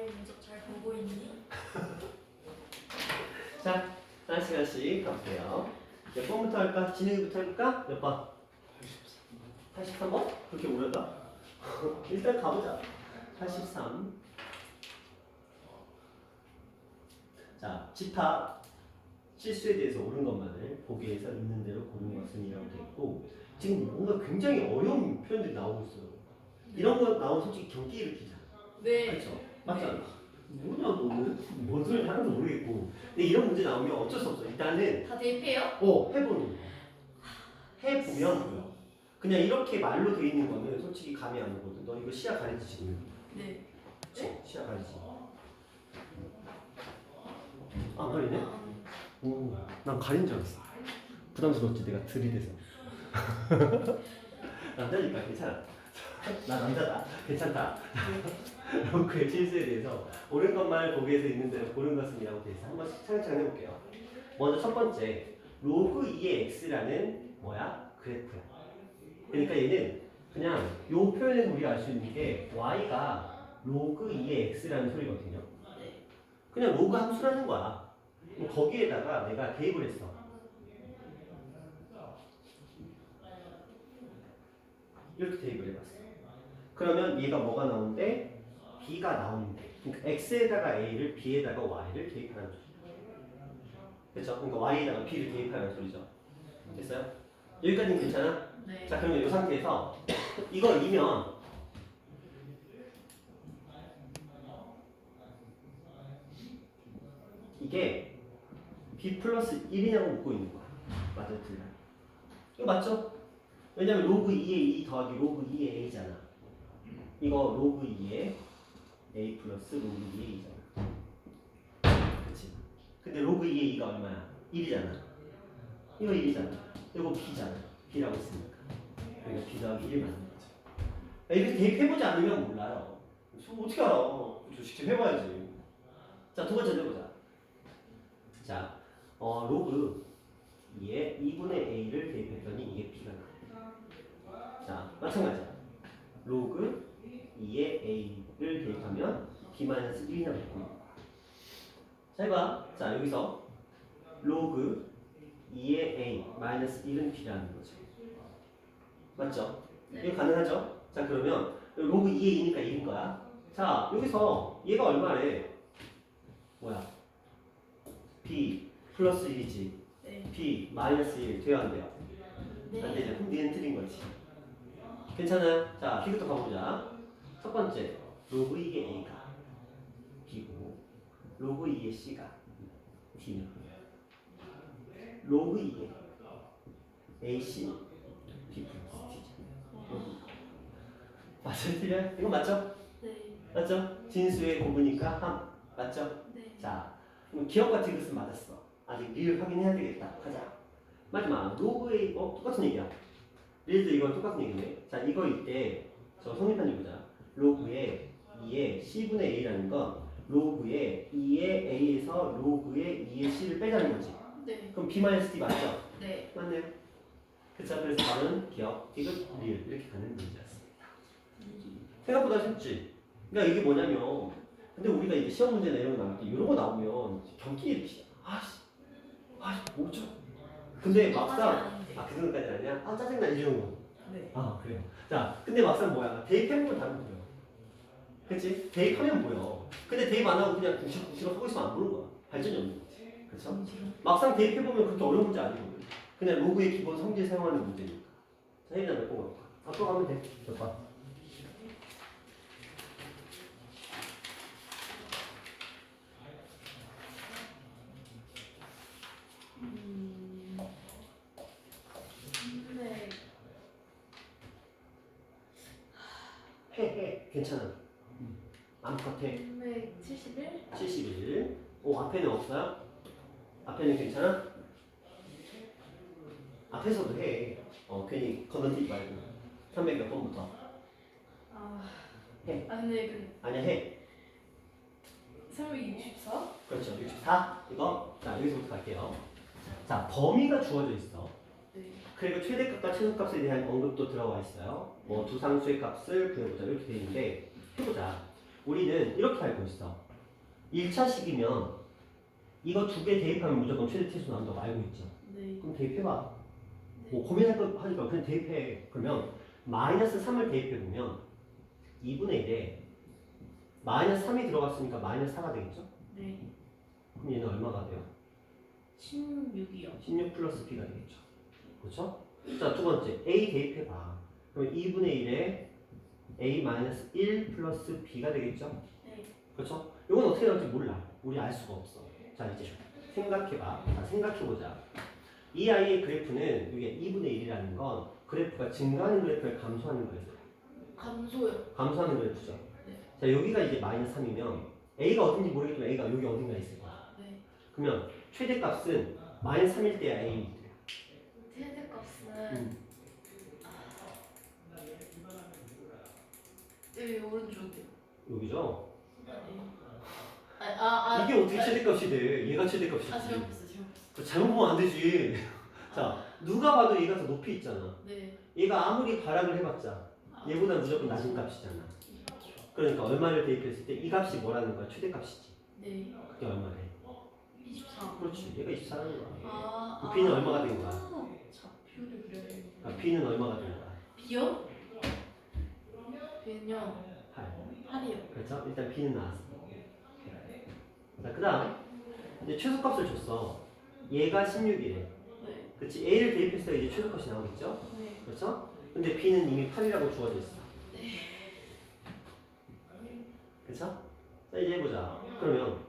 내 문제 잘 보고 있니? 자, 하나씩 가볼게요. 몇 번부터 할까? 진우이부터 해볼까? 몇 번? 83번? 그렇게 오래가? 일단 가보자. 83. 자, 집합 실수에 대해서 옳은 것만을 보기에서 있는 대로 고른 것은이라고 되어 있고, 지금 뭔가 굉장히 어려운 표현들이 나오고 있어요. 이런 거 나오면 솔직히 경기 일으키잖아. 네. 그렇죠? 맞잖아. 뭐냐 너는? 뭔 소리 하는지 모르겠고. 근데 이런 문제 나오면 어쩔 수 없어. 일단은 다 대입해요? 해보는 거. 해보면 보여. 그냥 이렇게 말로 돼 있는 거는 솔직히 감이 안 오거든. 너 이거 시야 가리지 지금. 네. 그치? 시야 가리지. 안 가리네? 오, 난 가린 줄 알았어. 부담스러웠지 내가 들이대서. 남자니까 괜찮아. 나 남자다. 괜찮다. 로그의 실수에 대해서 옳은 것만을 보기에서 있는 대로 고른 것은이라고 되어 있어. 한 번씩 차근차근 해볼게요. 먼저 첫 번째, 로그 2의 x라는 뭐야? 그래프야. 그러니까 얘는 그냥 요 표현에서 우리가 알 수 있는 게 y가 로그 2의 x라는 소리거든요. 그냥 로그 함수라는 거야. 거기에다가 내가 대입을 했어. 이렇게 대입을 해봤어. 그러면 얘가 뭐가 나오는데? b가 나오는데. 그러니까 x에다가 a를 b에다가 y를 대입하는 소리죠. 그렇죠? 그러니까 y에다가 b를 대입하는 소리죠. 됐어요? 여기까지는 괜찮아? 네. 자, 그러면 이 상태에서 이걸 이면 이게 b 플러스 1이냐고 묻고 있는 거야. 맞아요? 틀려요? 이거 맞죠? 왜냐면 로그 2의 2 더하기 로그 2의 a잖아. 이거 로그 2의 a 플러스 로그 2의 2잖아. 그치? 근데 로그 2의 2가 얼마야? 1이잖아. 이거 1이잖아. 이거 b잖아. b라고 했으니까. 그러니까 b 더하기 1 맞는 거죠. 이렇게 대입해보지 않으면 몰라요. 어떻게 알아? 저 직접 해봐야지. 자, 두 번째 해보자. 자, 로그 2의 2분의 a를 대입했더니 이게 b가 나와. 자, 마찬가지야. 로그 2의 a를 대입하면 b-1이 나오고. 자, 해봐. 자, 여기서 로그 2의 a 마이너스 1은 b라는 거죠. 맞죠? 네. 이거 가능하죠? 자, 그러면 로그 2의 2니까 1인 거야. 자, 여기서 얘가 얼마래? 뭐야? b 플러스 1이지. 네. b 마이너스 1 돼야 안 돼요? 네. 안 되죠. 그럼 니는 틀린 거지. 괜찮아요? 자, B부터 가보자. 첫 번째, 로그 2의 A가 B고, 로그 2의 C가 D는 로그 2의 AC B 플러스 D죠. 맞아요? 틀려요? 이거 맞죠? 네. 맞죠? 진수의 고부니까 함. 맞죠? 네. 자, 그럼 기억과 디귿은 맞았어. 아직 리을 확인해야 되겠다. 가자. 마지막, 로그 A, 똑같은 얘기야. 리을도 이건 똑같은 얘기네. 자, 이거 이때 저 성립한 보자. 로그의 2의 C분의 A라는 건 로그의 2의 A에서 로그의 2의 C를 빼자는 거지. 네. 그럼 B-D 맞죠? 네. 맞네요. 그쵸? 그래서 답은 기억, 디귿, 리을 이렇게 가는 문제였습니다. 생각보다 쉽지? 그러니까 이게 뭐냐면 근데 우리가 이제 시험 문제나 이런 거 나올 때 이런 거 나오면 경기 일으키잖아. 뭐죠? 근데 막상 그 정도까지는 아니야? 짜증나 이 정도. 네. 그래요. 자, 근데 막상 뭐야? 대입해보면 답이 보여. 그치? 대입하면 보여. 근데 대입 안 하고 그냥 구시로 하고 있으면 안 보는 거야. 발전이 없는 거지. 그쵸? 막상 대입해보면 그렇게 어려운 문제 아니거든. 그냥 로그의 기본 성질 사용하는 문제니까. 자, 혜린아 몇번 가볼까? 앞으로 가면 돼. 몇 번? 네. 해. 괜찮아. 마음껏 해. 371? 71. 앞에는 없어요? 앞에는 괜찮아? 앞에서도 해. 괜히 건너뛰지 말고. 300 몇 번부터. 해. 근데 그 아니야, 해. 364? 그렇죠. 64. 이거. 자, 여기서부터 갈게요. 자, 범위가 주어져 있어. 네. 그리고 최대값과 최소값에 대한 언급도 들어와 있어요. 뭐 두 상수의 값을 구해보자 이렇게 돼 있는데 해보자. 우리는 이렇게 알고 있어. 1차식이면 이거 두 개 대입하면 무조건 최대 최소 나온다고 알고 있죠. 네. 그럼 대입해봐. 뭐 고민할 거 하니까 그냥 대입해. 그러면 마이너스 3을 대입해보면 2분의 1에 마이너스 3이 들어갔으니까 마이너스 4가 되겠죠? 네. 그럼 얘는 얼마가 돼요? 16이요. 16 플러스 b가 되겠죠. 그렇죠? 자, 두 번째 a 대입해봐. 그럼 2분의 1에 a 마이너스 1 플러스 b가 되겠죠? 네. 그렇죠? 이건 어떻게 나올지 몰라. 우리 알 수가 없어. 자, 이제 생각해봐. 자, 생각해보자. 이 아이의 그래프는 이게 2분의 1이라는 건 그래프가 증가하는 그래프를 감소하는 거예요. 감소요. 감소하는 그래프죠. 네. 자, 여기가 이제 마이너스 3이면 a가 어딘지 모르겠지만 a가 여기 어딘가에 있을 거야. 네. 그러면 최대값은 마이너스 3일 때야 a. 최대값은 여기 오른쪽이요. 여기죠? 네. 이게 어떻게 최대값이 돼? 얘가 최대값이지. 잘못 봤어요. 잘못 보면 안 되지. 자, 누가 봐도 얘가 더 높이 있잖아. 네. 얘가 아무리 발악을 해봤자 얘보다 무조건 낮은 값이잖아. 그러니까 얼마를 대입했을 때 이 값이 뭐라는 거야? 최대값이지. 네. 그게 얼마래? 24. 그렇지. 얘가 24라는 거야. 그 b는 얼마가 된 거야? 좌표를 그려야 돼. b는 얼마가 된 거야? B요? B는요. 8. 8이요. 그렇죠? 일단 b는 나왔어. 자, 그 다음 이제 최소값을 줬어. 얘가 16이래. 네. 그렇지? a를 대입했을 때 이제 최소값이 나오겠죠? 네. 그렇죠? 근데 b는 이미 8이라고 주어져 있어. 그렇죠? 자, 이제 해보자. 그러면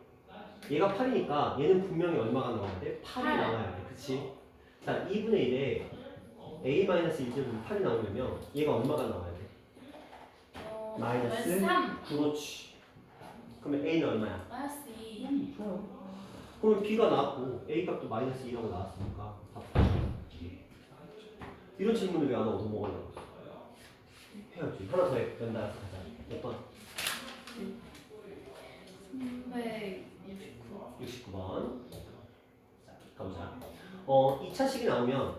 얘가 8이니까 얘는 분명히 얼마가 나와야 돼? 8이 나와야 돼. 그치? 자, 2분의 1에 a-1제곱이 8이 나오려면 얘가 얼마가 나와야 돼? 마이너스 3. 그렇지. 그러면 a는 얼마야? 마이너스 2. 좋아요. 그러면 b가 나왔고 a 값도 마이너스 2라고 나왔으니까 답. 이런 질문을 왜 안 하고 넘어가려고 해야지. 하나 더 해. 연달아서 가자. 몇 번? 369. 69번. 자, 가보자. 2차식이 나오면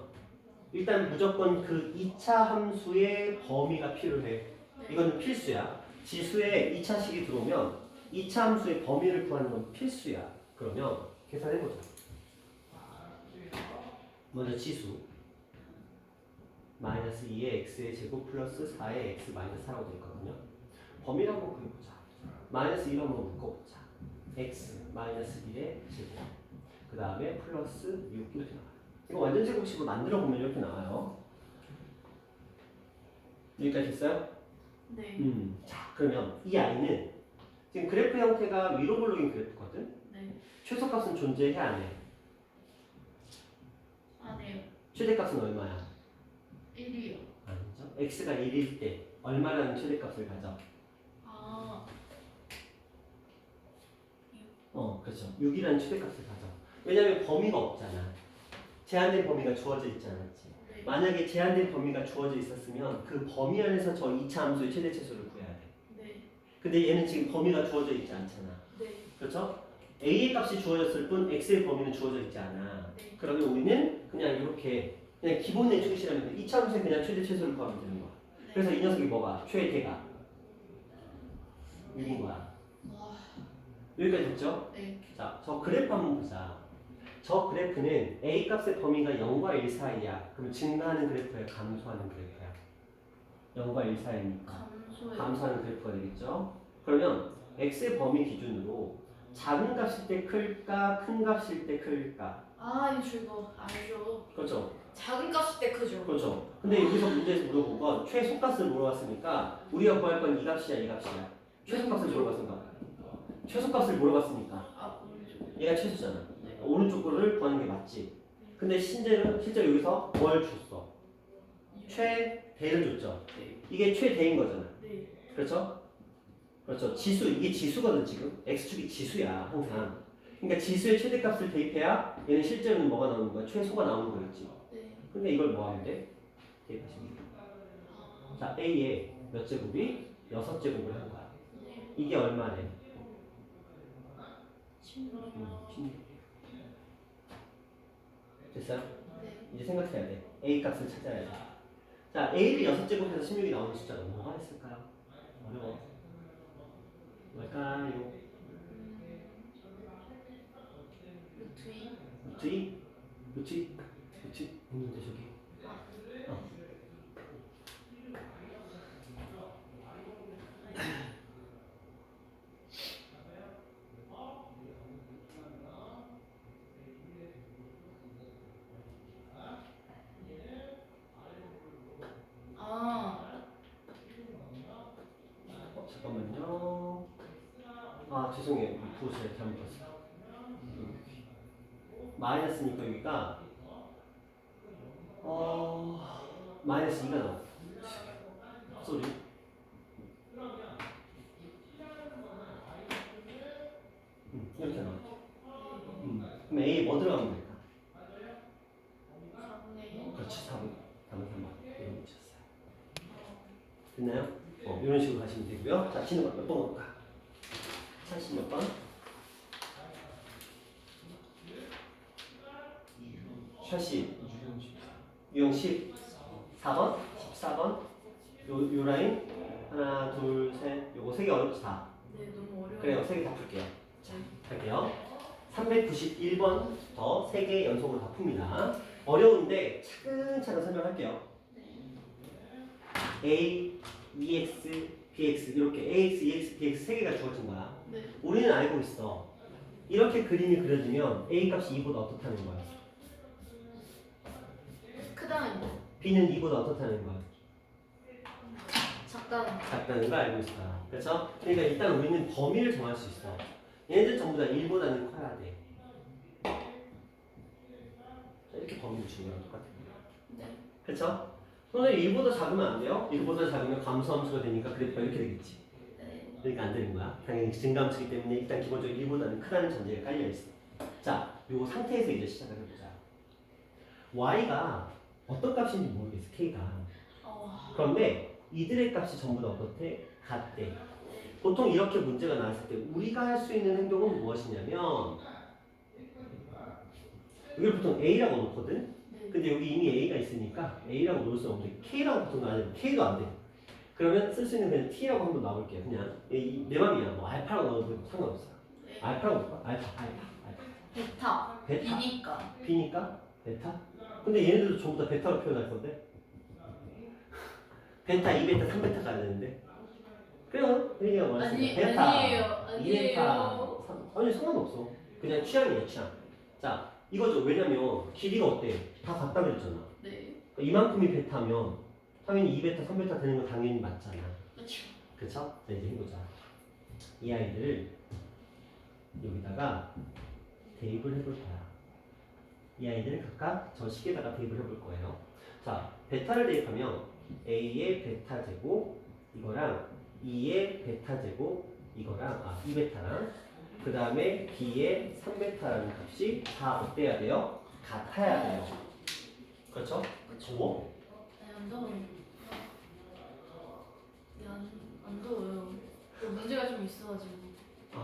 일단 무조건 그 2차 함수의 범위가 필요해. 이건 필수야. 지수에 2차식이 들어오면 2차 함수의 범위를 구하는 건 필수야. 그러면 계산해보자. 먼저 지수. 마이너스 2의 x의 제곱 플러스 4의 x 마이너스 4라고 되어 있거든요. 범위를 한번 그려보자. 마이너스 1을 한번 묶어보자. x 마이너스 1의 제곱. 그 다음에 플러스 6 이렇게 나와요. 이거 완전 제곱식으로 만들어 보면 이렇게 나와요. 여기까지 됐어요? 네. 자, 그러면 이 아이는 지금 그래프 형태가 위로 볼록인 그래프거든. 네. 최소값은 존재해 안 해? 안 해요. 최대값은 얼마야? 1이요. 아니죠. x가 1일 때 얼마라는 최대값을 가져? 그렇죠. 6이라는 최대값을 가져. 왜냐면 범위가 없잖아. 제한된 범위가 주어져 있지 않았지. 네. 만약에 제한된 범위가 주어져 있었으면 그 범위 안에서 저 2차 함수의 최대 최소를 구해야 돼. 네. 근데 얘는 지금 범위가 주어져 있지 않잖아. 네. 그렇죠? a의 값이 주어졌을 뿐 x의 범위는 주어져 있지 않아. 네. 그러면 우리는 그냥 이렇게 그냥 기본 내충실하면 2차 함수의 그냥 최대 최소를 구하면 되는 거야. 그래서 이 녀석이 뭐가? 최대가 6인 거야. 와. 여기까지 됐죠? 네. 자, 저 그래프 한번 보자. 저 그래프는 a 값의 범위가 0과 1 사이야. 그럼 증가하는 그래프야, 감소하는 그래프야? 0과 1 사이니까 감소요. 감소하는 그래프가 되겠죠? 그러면 x의 범위 기준으로 작은 값일 때 클까, 큰 값일 때 클까? 이거 알죠. 그렇죠? 작은 값일 때 크죠. 그렇죠. 근데 여기서 문제에서 물어본 건 최소값을 물어봤으니까 우리가 구할 건 이 값이야, 이 값이야. 최소값을 물어봤으니까. 최소값을 물어봤으니까. 오른쪽. 얘가 최소잖아. 네. 오른쪽 거를 구하는 게 맞지. 근데 실제 여기서 뭘 줬어? 최대를 줬죠. 네. 이게 최대인 거잖아. 네. 그렇죠? 그렇죠. 지수, 이게 지수거든 지금. x축이 지수야 항상. 그러니까 지수의 최대값을 대입해야 얘는 실제로는 뭐가 나오는 거야? 최소가 나오는 거겠지. 네. 근데 이걸 뭐 하면 돼? 대입하시면 돼. 자, a의 몇 제곱이 6제곱을 한 거야. 네. 이게 얼마래? 16. 16. 됐어요? 네. 이제 생각해야 돼. a 값을 찾아야 돼. 자, a를 6제곱해서 16이 나오는 숫자가 뭐가 있을까요? 어려워. 뭘까요? 루트 2. 루트 2? 루트 2? 루트 2? 있는데 저기. 아, 잠깐만요. 아 죄송해요. 부호를 잘못 봤어요. 마이너스니까 여기가 마이너스 2가 나와. 쏘리. 이렇게 나와. 그럼 A 뭐 들어가면 될까? 3네. 그렇지, 4번. 답은 3번. 이런 거 쳤어요. 됐나요? 이런 식으로 가시면 되고요. 자, 치는 거 몇 번 볼까? 40 몇 번? 40, 유형 10, 4번, 14번, 요 라인 하나, 둘, 셋, 요거 3개 어렵지 다. 네, 너무 어려워요. 그래요, 3개 다 풀게요. 자, 할게요. 391번부터 3개 연속으로 다 풉니다. 어려운데 차근차근 설명할게요. A, EX, BX 이렇게 AX, EX, BX 3개가 주어진 거야. 네. 우리는 알고 있어. 이렇게 그림이 그려지면 A 값이 2보다 어떻다는 거야? 크다는 거. B는 2보다 어떻다는 거야? 작다는 거. 같다는 걸 알고 있어. 그렇죠? 그러니까 일단 우리는 범위를 정할 수 있어. 얘네들 전부 다 1보다는 커야 돼. 자, 이렇게 범위를 주는 거랑 똑같은 거야. 네. 그렇죠? 선생님 1보다 작으면 안 돼요? 1보다 작으면 감소함수가 되니까 그래프가 이렇게 되겠지. 네. 그러니까 안 되는 거야. 당연히 증감수기 때문에 일단 기본적으로 1보다는 크다는 전제가 깔려 있어. 자, 요 상태에서 이제 시작을 해보자. y가 어떤 값인지 모르겠어, k가. 그런데 이들의 값이 전부 다 어떻대? 같대. 보통 이렇게 문제가 나왔을 때 우리가 할 수 있는 행동은 무엇이냐면 여기를 보통 a라고 놓거든? 네. 근데 여기 이미 a가 있으니까 a라고 놓을 수 없는데 k라고 보통 놔야 돼. k도 안 돼. 그러면 쓸 수 있는 그냥 t라고 한번 놔볼게요. 그냥 내 맘이야. 뭐 알파라고 넣어도 상관없어요. 네. 알파라고 볼까? 알파. 베타. 베타. B니까. b니까 베타? 근데 얘네들도 전부 다 베타로 표현할 건데 베타, 2베타, 3베타 가야 되는데 그래요. 얘기가 뭐였습니까? 베타, 아니에요. 2베타, 3 아니 상관없어. 그냥 취향이에요, 취향. 자, 이거죠. 왜냐면 길이가 어때? 다 같다 그랬잖아. 네. 그러니까 이만큼이 베타면 당연히 2베타, 3베타 되는 거 당연히 맞잖아. 그렇죠. 그쵸? 자, 이제 해보자. 이 아이들을 여기다가 대입을 해볼 거야. 이 아이들을 각각 저 식에다가 대입을 해볼 거예요. 자, 베타를 대입하면 A의 베타 제곱 이거랑 2의 베타 제곱 이거랑 2베타랑 그 다음에 B의 3베타라는 값이 다 어때야 돼요? 같아야 돼요. 그렇죠? 더워? 네, 안 더워요. 네, 안 더워요. 문제가 좀 있어가지고.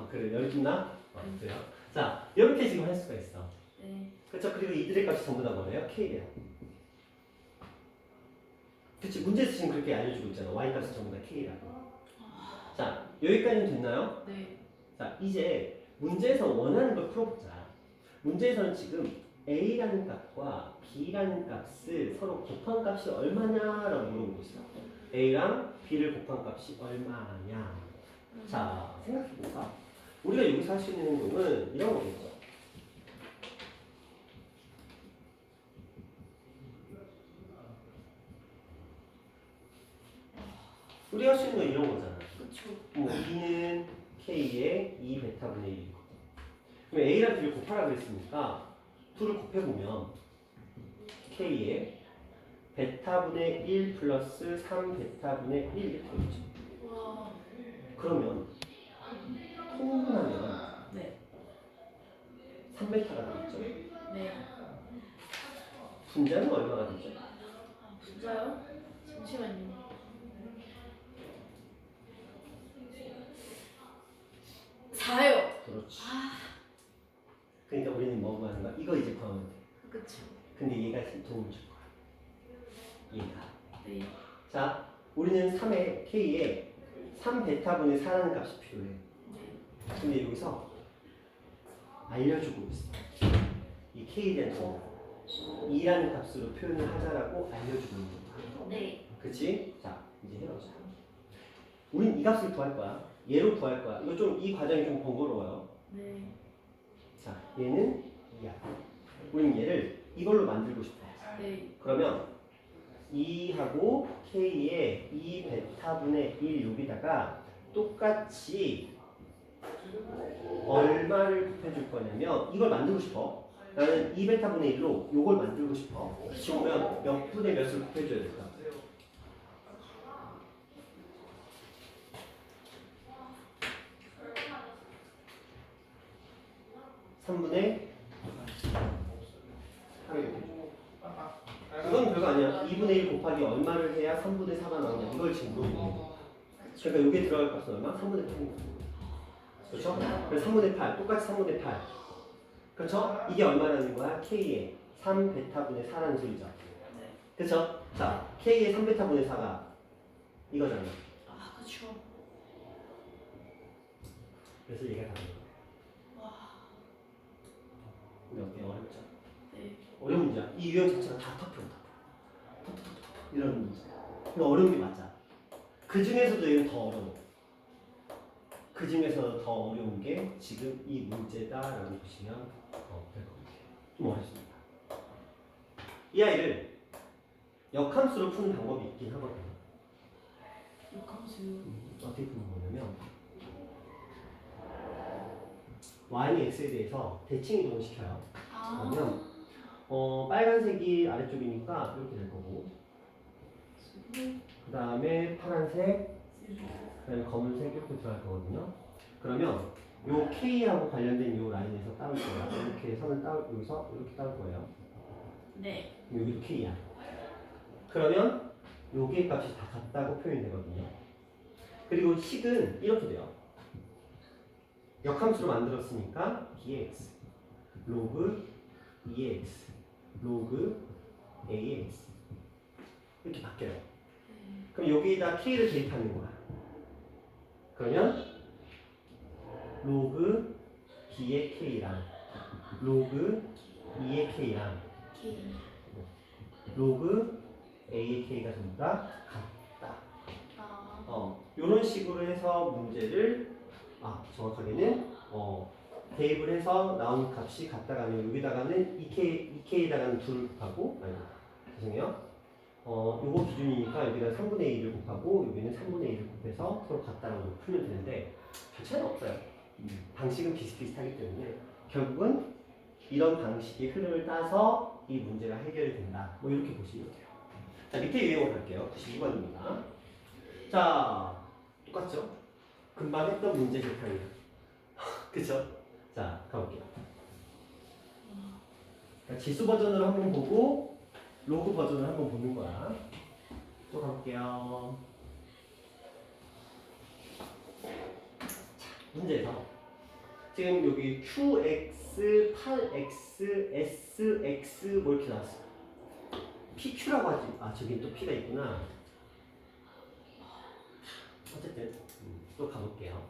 그래 열기나? 그래요? 자, 이렇게 지금 할 수가 있어. 네. 그렇죠? 그리고 이들의 값이 전부 다 뭐래요? K래요. 그치? 문제에서 지금 그렇게 알려주고 있잖아. Y 값이 전부 다 K라고. 자, 여기까지는 됐나요? 네. 자, 이제 문제에서 원하는 걸 풀어보자. 문제에서는 지금 A라는 값과 B라는 값을 서로 곱한 값이 얼마냐라고 물어보고 있어. A랑 B를 곱한 값이 얼마냐. 자, 생각해볼까? 우리가 여기서 할 수 있는 행동은 이런 거겠죠. 우리가 할 수 있는 건 이런 거잖아. 그렇죠. 뭐 B는 K의 2베타분의 1이고 그럼 A랑 B를 곱하라 그랬으니까 둘을 곱해보면 K의 베타분의 1 플러스 3베타분의 1 이렇게 되겠죠. 와. 그러면 통분하면 네. 3베타가 되겠죠. 네. 분자는 얼마가 되죠? 진짜요? 잠시만요. 4요. 그렇지. 그러니까 우리는 뭐 하는 거야? 이거 이제 구하면 돼. 그렇죠. 근데 얘가 도움을 줄 거야. 얘가. 네. 자, 우리는 3의 K에 3베타분의 4라는 값이 필요해. 근데 여기서 알려주고 있어. 이 K에 대한 정보. 2라는 값으로 표현을 하자라고 알려주고 있는 거야. 네. 그치? 자, 이제 해보자. 우린 이 값을 구할 거야. 얘로 구할 거야. 이거 좀, 이 과정이 좀 번거로워요. 네. 자, 얘는 2야. 우린 얘를 이걸로 만들고 싶어. 네. 그러면 2하고 K에 2 베타분의 1 여기다가 똑같이 얼마를 곱해줄 거냐면 이걸 만들고 싶어. 나는 2 베타분의 1로 이걸 만들고 싶어. 그러면 몇 분의 몇을 곱해줘야 될까? 3분의 8을 이건 별거 아니야. 2분의 1 곱하기 얼마를 해야 3분의 4가 나오냐 이걸 지금 물어보는 거야. 그러니까 여기에 들어갈 값은 얼마? 3분의 8입니다. 그렇죠? 그래서 3분의 8 똑같이 3분의 8 그렇죠? 이게 얼마라는 거야? K에 3베타분의 4라는 소리죠. 네. 그렇죠? 자, K에 3베타분의 4가 이거잖아. 아, 그쵸. 그래서 얘가 다른 거야. 와. 근데 어때? 어렵죠? 네. 어려운 문제야. 이 유형 자체가 다 터프야. 터프 이런 문제. 이거 어려운 게 맞아. 그 중에서도 얘는 더 어려워. 그 중에서 더 어려운 게 지금 이 문제다라고 보시면 될 것 같아요. 좀 어렵습니다. 이 아이를 역함수로 푸는 방법이 있긴 하거든요. 역함수요. 어떻게 푸는 거냐면 y는 x에 대해서 대칭 이동을 시켜요. 아. 그러면 빨간색이 아래쪽이니까 이렇게 될 거고 그 다음에 파란색 그다음에 검은색 이렇게 들어갈 거거든요. 그러면 요 K하고 관련된 요 라인에서 따올 거예요. 이렇게 선을 여기서 이렇게 따올 거예요. 네. 여기도 K야. 그러면 요게 값이 다 같다고 표현이 되거든요. 그리고 식은 이렇게 돼요. 역함수로 만들었으니까 dx 로그 2x 로그 ax 이렇게 바뀌어요. 그럼 여기다 K를 대입하는 거야. 그러면 로그 B의 K랑 로그 2의 K랑 K. 로그 A의 K가 전부 다 같다. 아. 이런 식으로 해서 문제를 정확하게는 대입을 해서 나온 값이 같다가 아니면 여기다가는 2K에다가는 2를 곱하고 죄송해요. 요거 기준이니까 여기다 3분의 1을 곱하고 여기는 3분의 1을 곱해서 서로 같다라고 풀면 되는데 별 차이는 없어요. 방식은 비슷비슷하기 때문에 결국은 이런 방식의 흐름을 따서 이 문제가 해결이 된다. 뭐 이렇게 보시면 돼요. 자, 밑에 유형을 할게요. 92번입니다. 자, 똑같죠? 금방 했던 문제 재탕이에요. 그쵸? 자, 가볼게요. 지수 버전으로 한번 보고 로그 버전을 한번 보는 거야. 또 가볼게요. 문제에서 지금 여기 QX, 8X, SX 뭐 이렇게 나왔어. PQ라고 하지. 저기 또 P가 있구나. 어쨌든 또 가볼게요.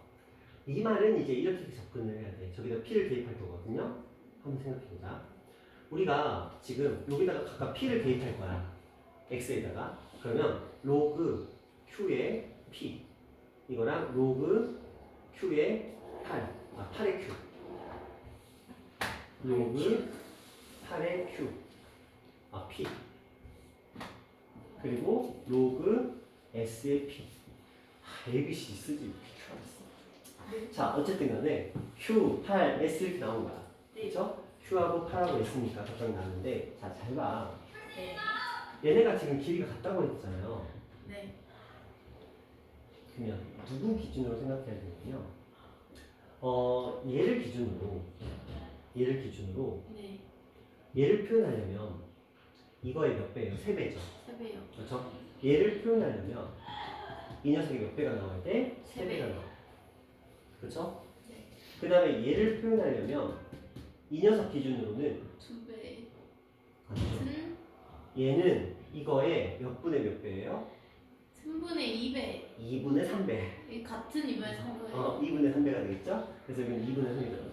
이 말은 이제 이렇게 접근을 해야 돼. 저기다 P를 대입할 거거든요. 한번 생각해보자. 우리가 지금 여기다가 각각 P를 대입할 거야. X에다가. 그러면 로그 Q의 P 이거랑 로그 Q의 8 8의 Q 로그 8의 Q P 그리고 로그 S의 P ABC 쓰지 자 어쨌든 간에 Q, 8, S 이렇게 나온 거야. 그렇죠? Q하고 8하고 S니까 각각 나는데 자 잘 봐. 네. 얘네가 지금 길이가 같다고 했잖아요. 네. 그러면 누구 기준으로 생각해야 되냐면요. 얘를 기준으로 네. 얘를 표현하려면 이거의 몇 배예요? 3배죠. 3배요. 그렇죠? 얘를 표현하려면 이 녀석이 몇 배가 나와야 돼? 3배가 나와. 그렇죠? 네. 그 다음에 얘를 표현하려면 이 녀석 기준으로는 2배. 아니죠. 얘는 이거의 몇 분의 몇 배예요? 3분의 2배. 2분의 3배. 같은 2분의 3배. 2분의 3배가 되겠죠? 그래서 여기는 2분의 3이 들어가요.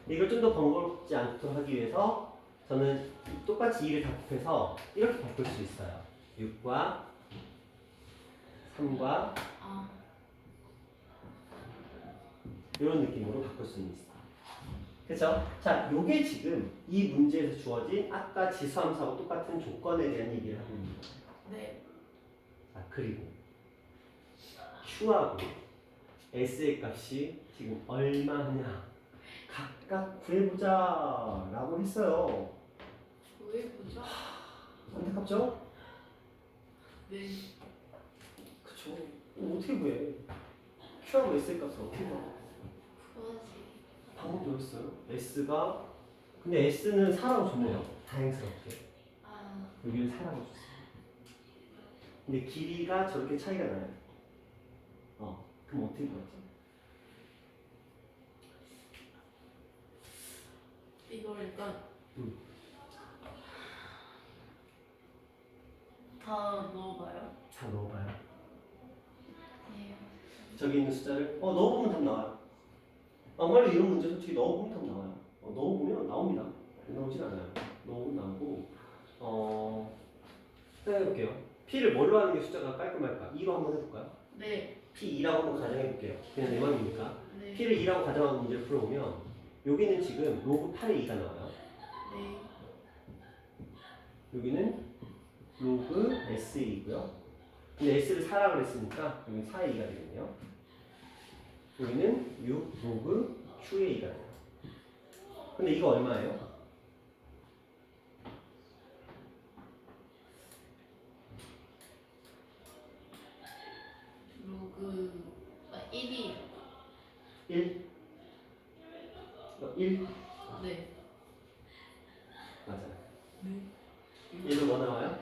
이걸 좀 더 번거롭지 않도록 하기 위해서 저는 똑같이 2를 다 곱해서 이렇게 바꿀 수 있어요. 6과 3과 아, 이런 느낌으로 바꿀 수는 있어요. 그쵸? 자, 요게 지금 이 문제에서 주어진 아까 지수함수하고 똑같은 조건에 대한 얘기를 하고 있는 거예요. 네. 자, 그리고 Q하고 S의 값이 지금 얼마냐 각각 구해보자 라고 했어요. 왜 보죠? 안타깝죠? 네. 그쵸. 어떻게 구해? Q하고 S의 값을 어떻게 구해? 그거지. 방법이 어딨어요? S가 근데 S는 4라고 줬네요. 다행스럽게 아, 여기를 4라고 줬어요. 근데 길이가 저렇게 차이가 나요. 그럼 어떻게 구하지? 이걸 일단 음. 다 넣어봐요. 다 넣어봐요. 네. 저기 있는 숫자를 넣어보면 답 나와요. 막말로 이런 문제 솔직히 넣어보면 답 나와요. 넣어보면 나옵니다. 안 나오진 않아요. 넣어보면 나오고 생각해볼게요. P를 뭘로 하는 게 숫자가 깔끔할까? 2로 한번 해볼까요? 네. P2라고 한번 가정해볼게요. 그냥 내 맘이니까. 네. P를 2라고 가정하는 문제를 풀어보면 여기는 지금 로그 8의 2가 나와요. 네. 여기는 로그 S이고요. 근데 S를 4라고 했으니까 여기 4의 2가 되겠네요. 여기는 6 로그 Q의 2가 돼요. 근데 이거 얼마예요? 로그 1이 1? 1? 네. 맞아요. 네. 1은 뭐 나와요?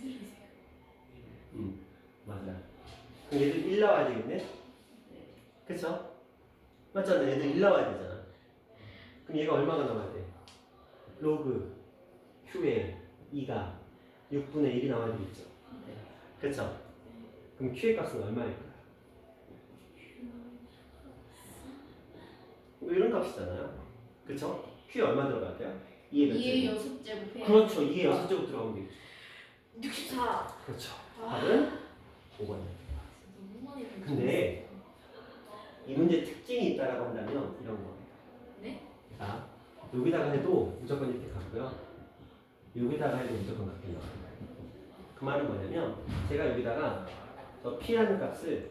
들으세요. 맞아요. 그럼 얘들 1 나와야 되겠네? 네. 그쵸? 맞잖아. 얘들 1 나와야 되잖아. 그럼 얘가 얼마가 나와야 돼? 로그 Q의 2가 6분의 1이 나와야 되겠죠? 네. 그쵸? 그럼 Q의 값은 얼마일까요? 뭐 이런 값이잖아요. 그쵸? Q에 얼마 들어가야 돼요? 2의 몇 2의 제곱? 6제곱 해야 그렇죠. 2의 6제곱 들어가면 되겠죠. 64. 그렇죠. 아. 답은 5번이에요. 너무 많이 던졌어요. 근데 이 문제 특징이 있다라고 한다면 이런 거예요. 네? 자, 여기다가 해도 무조건 이렇게 가고요. 여기다가 해도 무조건 같게 나와요. 그 말은 뭐냐면 제가 여기다가 저 P라는 값을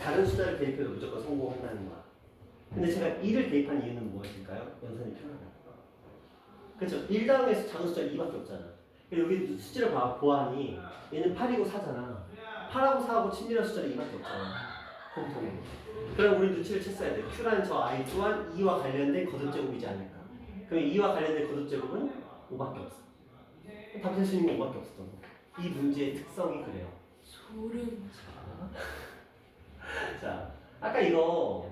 다른 숫자를 대입해도 무조건 성공한다는 거야. 근데 제가 2를 대입한 이유는 무엇일까요? 연산이 편하다. 그렇죠. 1다음에서 작은 숫자 2밖에 없잖아. 여기 수치를 보아하니 얘는 8이고 4잖아. 8하고 4하고 친밀한 숫자는 2밖에 없잖아. 컴퓨터는. 그럼 우리 눈치를 챘어야 돼. Q라는 저 I 또한 2와 관련된 거듭제곱이지 않을까. 그럼 2와 관련된 거듭제곱은 5밖에 없어. 답할 수 있는 건 5밖에 없었던 거. 이 문제의 특성이 그래요. 소름. 자, 아까 이거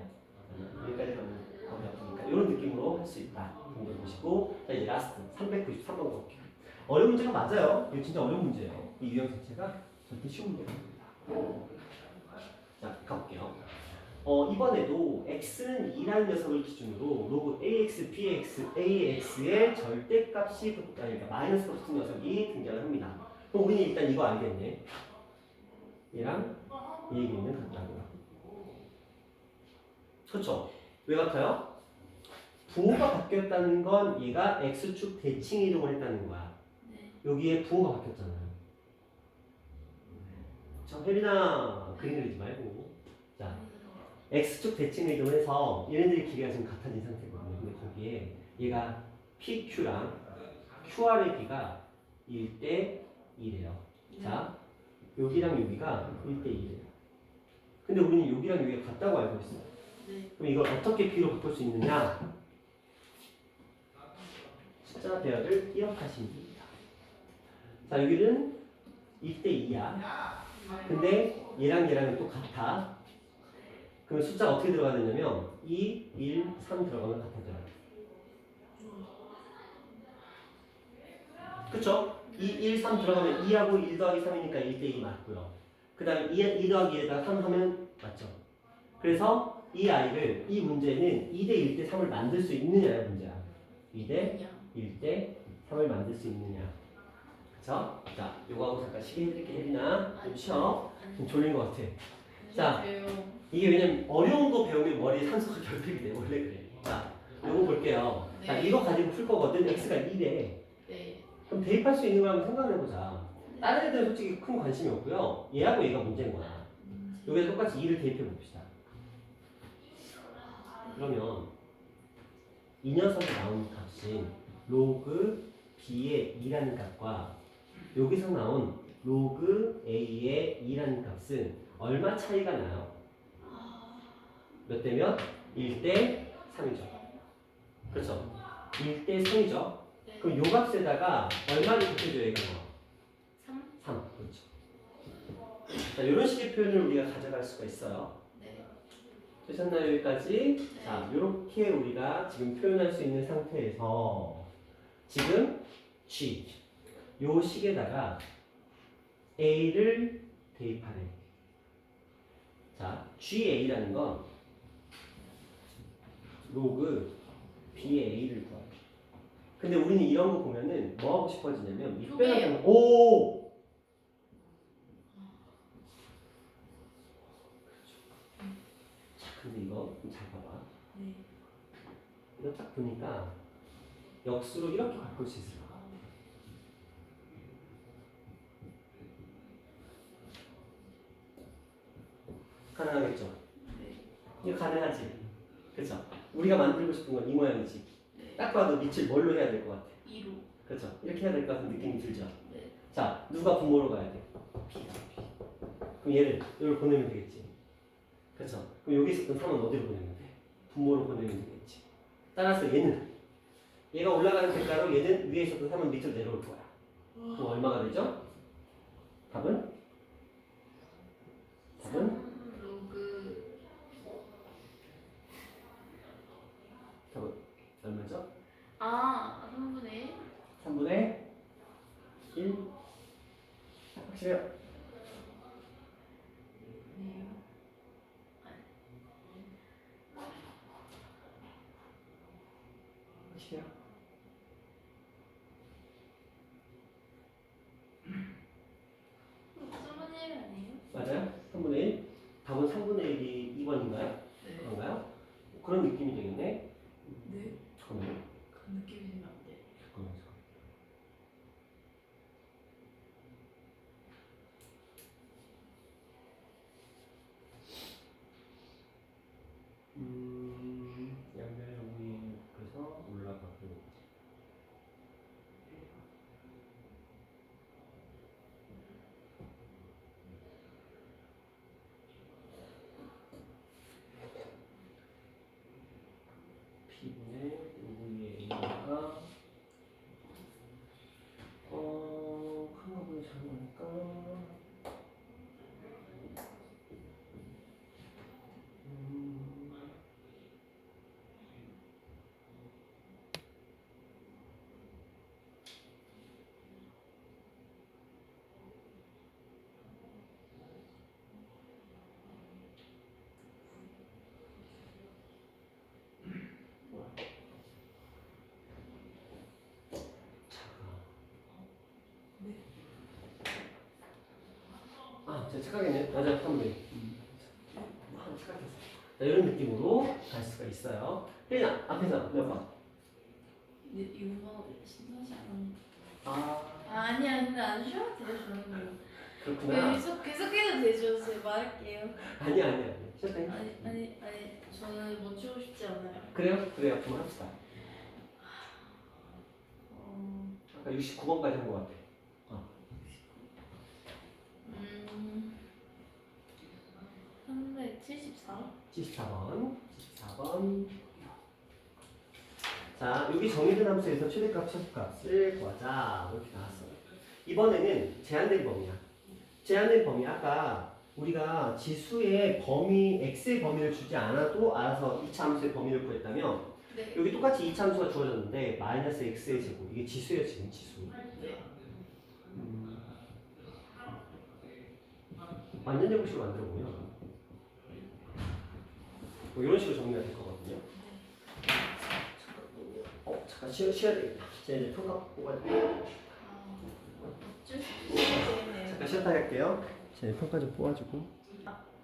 여기까지 가면 거의 아프니까 이런 느낌으로 할 수 있다. 정도 보시고 자 이제 라스트 393번 볼게요. 어려운 문제가 맞아요. 이거 진짜 어려운 문제예요. 이 유형 자체가 절대 쉬운 문제가 아닙니다. 자, 가볼게요. 이번에도 x는 2라는 녀석을 기준으로 로그 ax, bx, ax의 절대값이 그러니까 마이너스가 붙은 녀석이 등장을 합니다. 그럼 우리는 일단 이거 알겠네. 얘랑 이 얘기는 같다고요. 그렇죠? 왜 같아요? 부호가 바뀌었다는 건 얘가 x축 대칭 이동을 했다는 거야. 네. 여기에 부호가 바뀌었잖아요. 저 혜린아 그림 그리지 말고 자 x축 대칭 이동을 해서 얘네들의 길이가 지금 같아진 상태거든요. 근데 거기에 얘가 PQ랑 QR의 비가 1대 2래요. 자 여기랑 여기가 1대 2래요. 근데 우리는 여기랑 여기가 같다고 알고 있어요. 네. 그럼 이걸 어떻게 B로 바꿀 수 있느냐? 숫자 배열을 기억하시면 됩니다. 자, 여기는 2대 2야. 근데 얘랑 얘랑은 또 같아. 그러면 숫자가 어떻게 들어가야 되냐면 2, 1, 3 들어가면 같아져요. 그쵸? 1, 3 들어가면 2하고 1 더하기 3이니까 1대2 맞고요. 그 다음에 2 더하기 1에다가 3 하면 맞죠. 그래서 이 아이를 이 문제는 2대 1대 3을 만들 수 있느냐의 문제야. 2대 1대 3을 만들 수 있느냐. 그쵸? 자, 요거하고 잠깐 시계 해드릴게. 혜린아 좀 쉬어. 좀 졸린 것 같아. 자, 이게 왜냐면 어려운 거 배우면 머리에 산소가 결핍이 돼. 원래 그래. 자, 요거 볼게요. 자, 네. 이거 가지고 풀 거거든. x가 2래. 네. 그럼 대입할 수 있는 걸 한번 생각을 해보자. 다른 애들은 솔직히 큰 관심이 없고요. 얘하고 얘가 문제인 거야. 여기에 똑같이 2를 대입해 봅시다. 그러면 이 녀석이 나온 값인 로그 b의 2라는 값과 여기서 나온 로그 a의 2라는 값은 얼마 차이가 나요? 몇 대 몇? 1대 3이죠. 그렇죠? 1대 3이죠. 그럼 요 값에다가 얼마를 곱해줘야 이거? 3. 그렇죠. 자, 이런 식의 표현을 우리가 가져갈 수가 있어요. 네. 되셨나요? 여기까지? 자, 이렇게 우리가 지금 표현할 수 있는 상태에서 지금 G 요 식에다가 A를 대입하래. 자, GA라는 건 로그 B의 A를 구하래. 근데 우리는 이런 거 보면은 뭐 하고 싶어지냐면 밑변을 오! 근데 이거 좀 잘 봐봐. 네. 이거 딱 보니까 역수로 이렇게 바꿀 수 있어요. 가능하겠죠? 네. 이거 가능하지? 그쵸? 우리가 만들고 싶은 건 이 모양이지. 네. 딱 봐도 밑을 뭘로 해야 될 것 같아? 2로. 그쵸? 이렇게 해야 될 것 같은 느낌이 들죠? 네. 자, 누가 분모로 가야 돼? B가. 그럼 얘를 여기로 보내면 되겠지. 그쵸? 그럼 여기 있었던 3은 어디로 보내면 돼? 분모로 보내면 되겠지. 따라서 얘가 올라가는 대가로 얘는 위에 있었던 3은 밑으로 내려올 거야. 그럼 얼마가 되죠? 답은? 로그 답은 얼마죠? 3분의 1? 3분의 1? 확실해요? 네. 확실해요? 아니에요? 맞아요? 3분의 1? 답은 3분의 1이 2번인가요? 네. 그런가요? 그런 느낌이 되겠네? 네. 잠깐만요. 그 느낌이 들면 안 돼. 잠깐만요. 양변 정리 그래서 올라가고 P분의 로그의 A가 큰 거보다 작으니까 제가 착각했네요. 맞아요. 3분의 착각했어요. 자, 이런 느낌으로 갈 수가 있어요. 혜린아, 앞에서 몇 번? 근데 이거 신나지 않아. 아, 아니야, 근데 안 쉬어도 돼요, 저는. 그렇구나. 계속해도 되죠. 제가 말할게요. 아니야. 쉬었다. 아니, 저는 멈추고 싶지 않아요. 그래요? 그럼 합시다. 아까 69번까지 한 것 같아. 374? 74번. 자, 여기 정의된 함수에서 최대값, 최소값을 구하자. 이렇게 나왔어요. 이번에는 제한된 범위야. 제한된 범위, 아까 우리가 지수의 범위, x의 범위를 주지 않아도 알아서 2차 함수의 범위를 구했다면 네. 여기 똑같이 2차 함수가 주어졌는데 마이너스 x의 제곱, 이게 지수예요, 지금 지수. 네. 완전 제곱식으로 만들어 보면 뭐 이런 식으로 정리가 될 거거든요. 잠깐 쉬어야 되겠다. 제가 이제 평가 뽑아야 돼. 어쩔 수 없겠네요. 잠깐 쉬었다 할게요. 제 평가 좀 뽑아주고.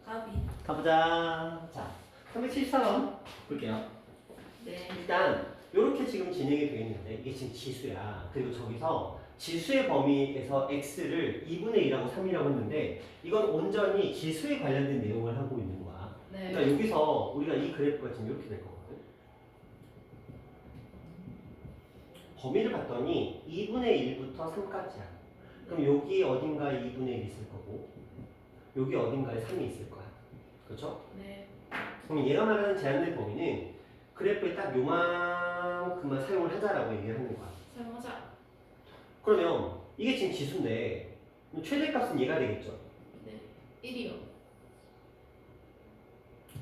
가비. 가보자. 자, 374번 볼게요. 네. 일단 이렇게 지금 진행이 되어 있는데 이게 지금 지수야. 그리고 저기서 지수의 범위에서 x를 2분의 1하고 3이라고 했는데 이건 온전히 지수에 관련된 내용을 하고 있는 거야. 네. 그러니까 여기서 우리가 이 그래프가 지금 이렇게 될 거거든. 범위를 봤더니 2분의 1부터 3까지야. 그럼 여기 어딘가에 2분의 1이 있을 거고 여기 어딘가에 3이 있을 거야. 그렇죠? 네. 그럼 얘가 말하는 제한된 범위는 그래프에 딱 요만큼만 사용을 하자라고 얘기를 하는 거야. 사용하자. 그러면 이게 지금 지수인데 최대값은 얘가 되겠죠. 네. 1이요.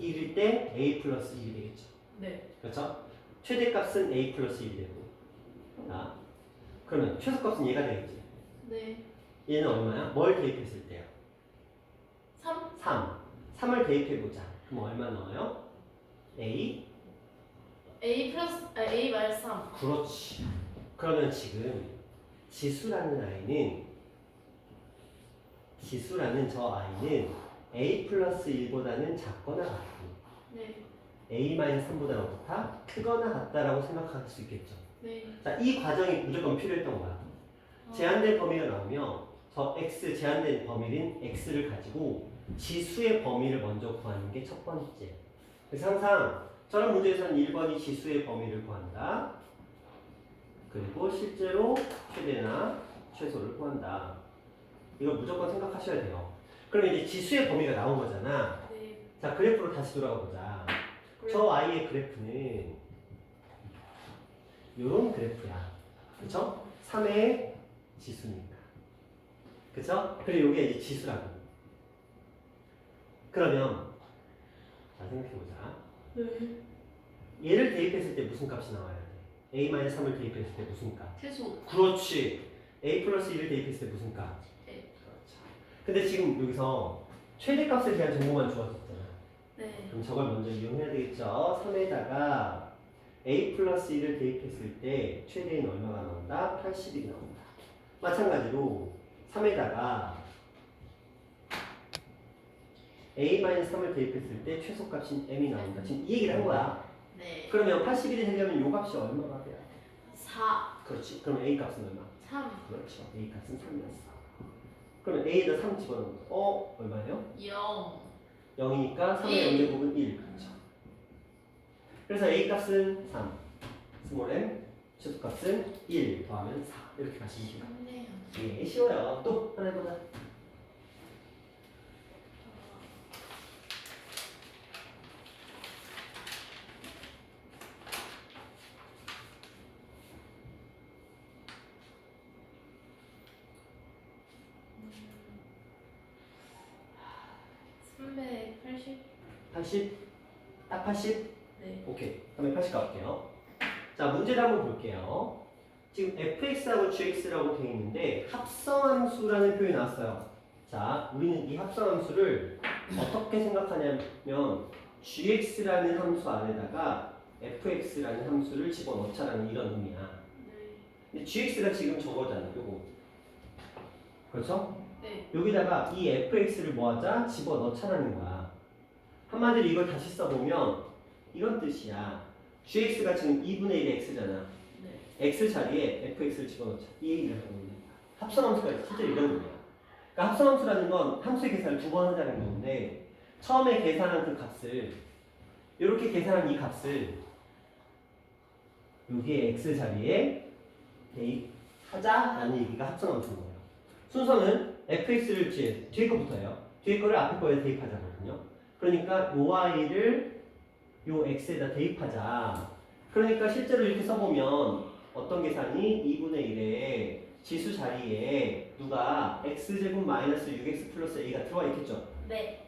1일 때 a 플러스 1이 되겠죠. 네. 그렇죠? 최대값은 a 플러스 1이 되고 자, 그러면 최소값은 얘가 되겠지. 네. 얘는 얼마야? 뭘 대입했을 때요? 3. 3. 3을 대입해보자. 그럼 얼마 나와요? a? A 플러스 A 마이너스 3. 그렇지. 그러면 지금 지수라는 저 아이는 a 플러스 1보다는 작거나 같고 네. a 마이너스 3보다는 어떻다? 크거나 같다라고 생각할 수 있겠죠. 네. 자, 이 과정이 무조건 필요했던 거야. 제한된 범위가 나오면 저 x 제한된 범위인 x를 가지고 지수의 범위를 먼저 구하는 게 첫 번째. 그래서 항상 저런 문제에서는 1번이 지수의 범위를 구한다. 그리고 실제로 최대나 최소를 구한다. 이걸 무조건 생각하셔야 돼요. 그러면 이제 지수의 범위가 나온 거잖아. 네. 자, 그래프로 다시 돌아가 보자. 저 아이의 그래프는 이런 그래프야. 그쵸? 3의 지수니까. 그쵸? 그리고 이게 이제 지수라고. 그러면 자, 생각해보자. 네. 얘를 대입했을 때 무슨 값이 나와야 돼? a-3을 대입했을 때 무슨 값? 최소. 그렇지. a 플러스 1을 대입했을 때 무슨 값? 네. 그렇죠. 근데 지금 여기서 최대값에 대한 정보만 주어졌잖아. 네. 그럼 저걸 먼저 이용해야 되겠죠. 3에다가 a 플러스 1을 대입했을 때 최대는 얼마가 나온다? 80이 나온다. 마찬가지로 3에다가 a-3을 대입했을 때 최소값인 m이 나온다. 지금 이 얘기를 한 거야. 네. 그러면 81이 되려면 요 값이 얼마가 돼야 돼? 4. 그렇지. 그럼 a 값은 얼마? 3. 그렇죠. a 값은 3이었어. 그러면 a에다 3 집어넣으면 얼마예요? 0. 0이니까 3의 1. 0제곱은 1. 그렇죠. 그래서 a 값은 3, 스몰 m, 최소값은 1 더하면 4 이렇게 가시면 돼요. 좋네요. 예, 쉬워요. 또 하나 해보자. 음. 380. 80? 딱 80? 네. 오케이. 그러면 80 가볼게요. 자, 문제를 한번 볼게요. 지금 fx하고 gx라고 되어 있는데 합성함수라는 표현이 나왔어요. 자, 우리는 이 합성함수를 어떻게 생각하냐면 gx라는 함수 안에다가 fx라는 함수를 집어넣자라는 이런 의미야. 네. 근데 gx가 지금 저거잖아, 요거. 그렇죠? 네. 여기다가 이 fx를 뭐하자? 집어넣자라는 거야. 한마디로 이걸 다시 써보면 이런 뜻이야. gx가 지금 2분의 1의 x잖아. 네. x 자리에 fx를 집어넣자. 이 얘기를 하고 있는 거야. 합성함수가 실제로 이런 의미야. 그러니까 합성함수라는 건 함수의 계산을 두 번 하자는 건데 처음에 계산한 그 값을 이렇게 계산한 이 값을 여기에 x 자리에 대입하자라는 얘기가 합성함수인 거예요. 순서는 fx를 뒤에 거부터예요. 뒤에 거를 앞에 거에 대입하자거든요. 그러니까 요 y를 요 x에다 대입하자. 그러니까 실제로 이렇게 써보면 어떤 계산이 2분의 1에 지수 자리에 누가 x제곱 마이너스 6x 플러스 a가 들어와 있겠죠? 네.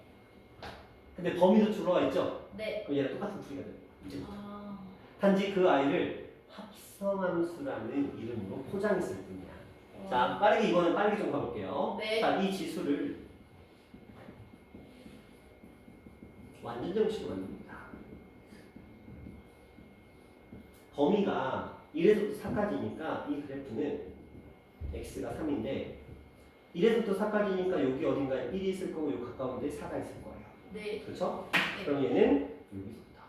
근데 범위도 들어와 있죠? 네. 그럼 얘랑 똑같은 풀이가 돼요. 이제 아. 단지 그 아이를 합성함수라는 이름으로 포장했을 뿐이야. 자, 빠르게 이번엔 빠르게 좀 가볼게요. 네. 자, 이 지수를 완전 제곱식을 만듭니다. 범위가 1에서부터 4까지니까 이 그래프는 x가 3인데 1에서부터 4까지니까 여기 어딘가에 1이 있을 거고 여기 가까운데 4가 있을 거예요. 네. 그렇죠? 네. 그럼 얘는 여기서부터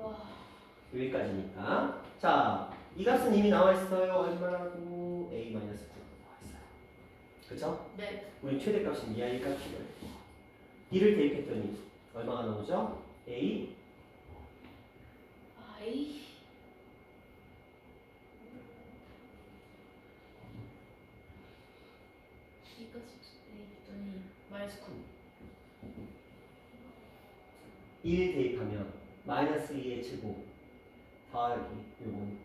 와. 여기까지니까 자, 이 값은 이미 나와 있어요. 얼마라고? a-9가 나와 있어요. 그렇죠? 네. 우리 최대값은 이하의 값이고요. 2를 대입했더니 얼마가 나오죠? a 아이. 이거 했더니 마이너스 9. 1 대입하면 마이너스 2의 제곱 더하기 요겁니다.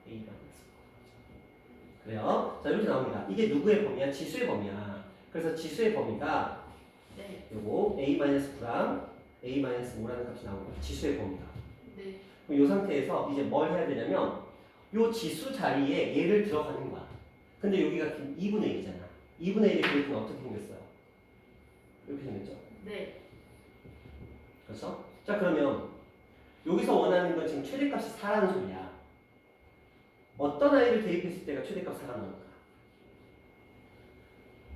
a가 마이너스 9. 그래요? 자, 이렇게 나옵니다. 이게 누구의 범위야? 지수의 범위야. 그래서 지수의 범위가 네. 요거 a-9랑 a-5라는 값이 나옵니다. 지수의 범위가. 네. 그럼 이 상태에서 이제 뭘 해야 되냐면 요 지수 자리에 얘를 들어가는 거야. 근데 여기가 2분의 1이잖아. 2분의 1의 그래프는 어떻게 생겼어요? 이렇게 생겼죠? 네. 그렇죠? 자, 그러면 여기서 원하는 건 지금 최대값이 4라는 소리야. 어떤 아이를 대입했을 때가 최대값 4가 나올까?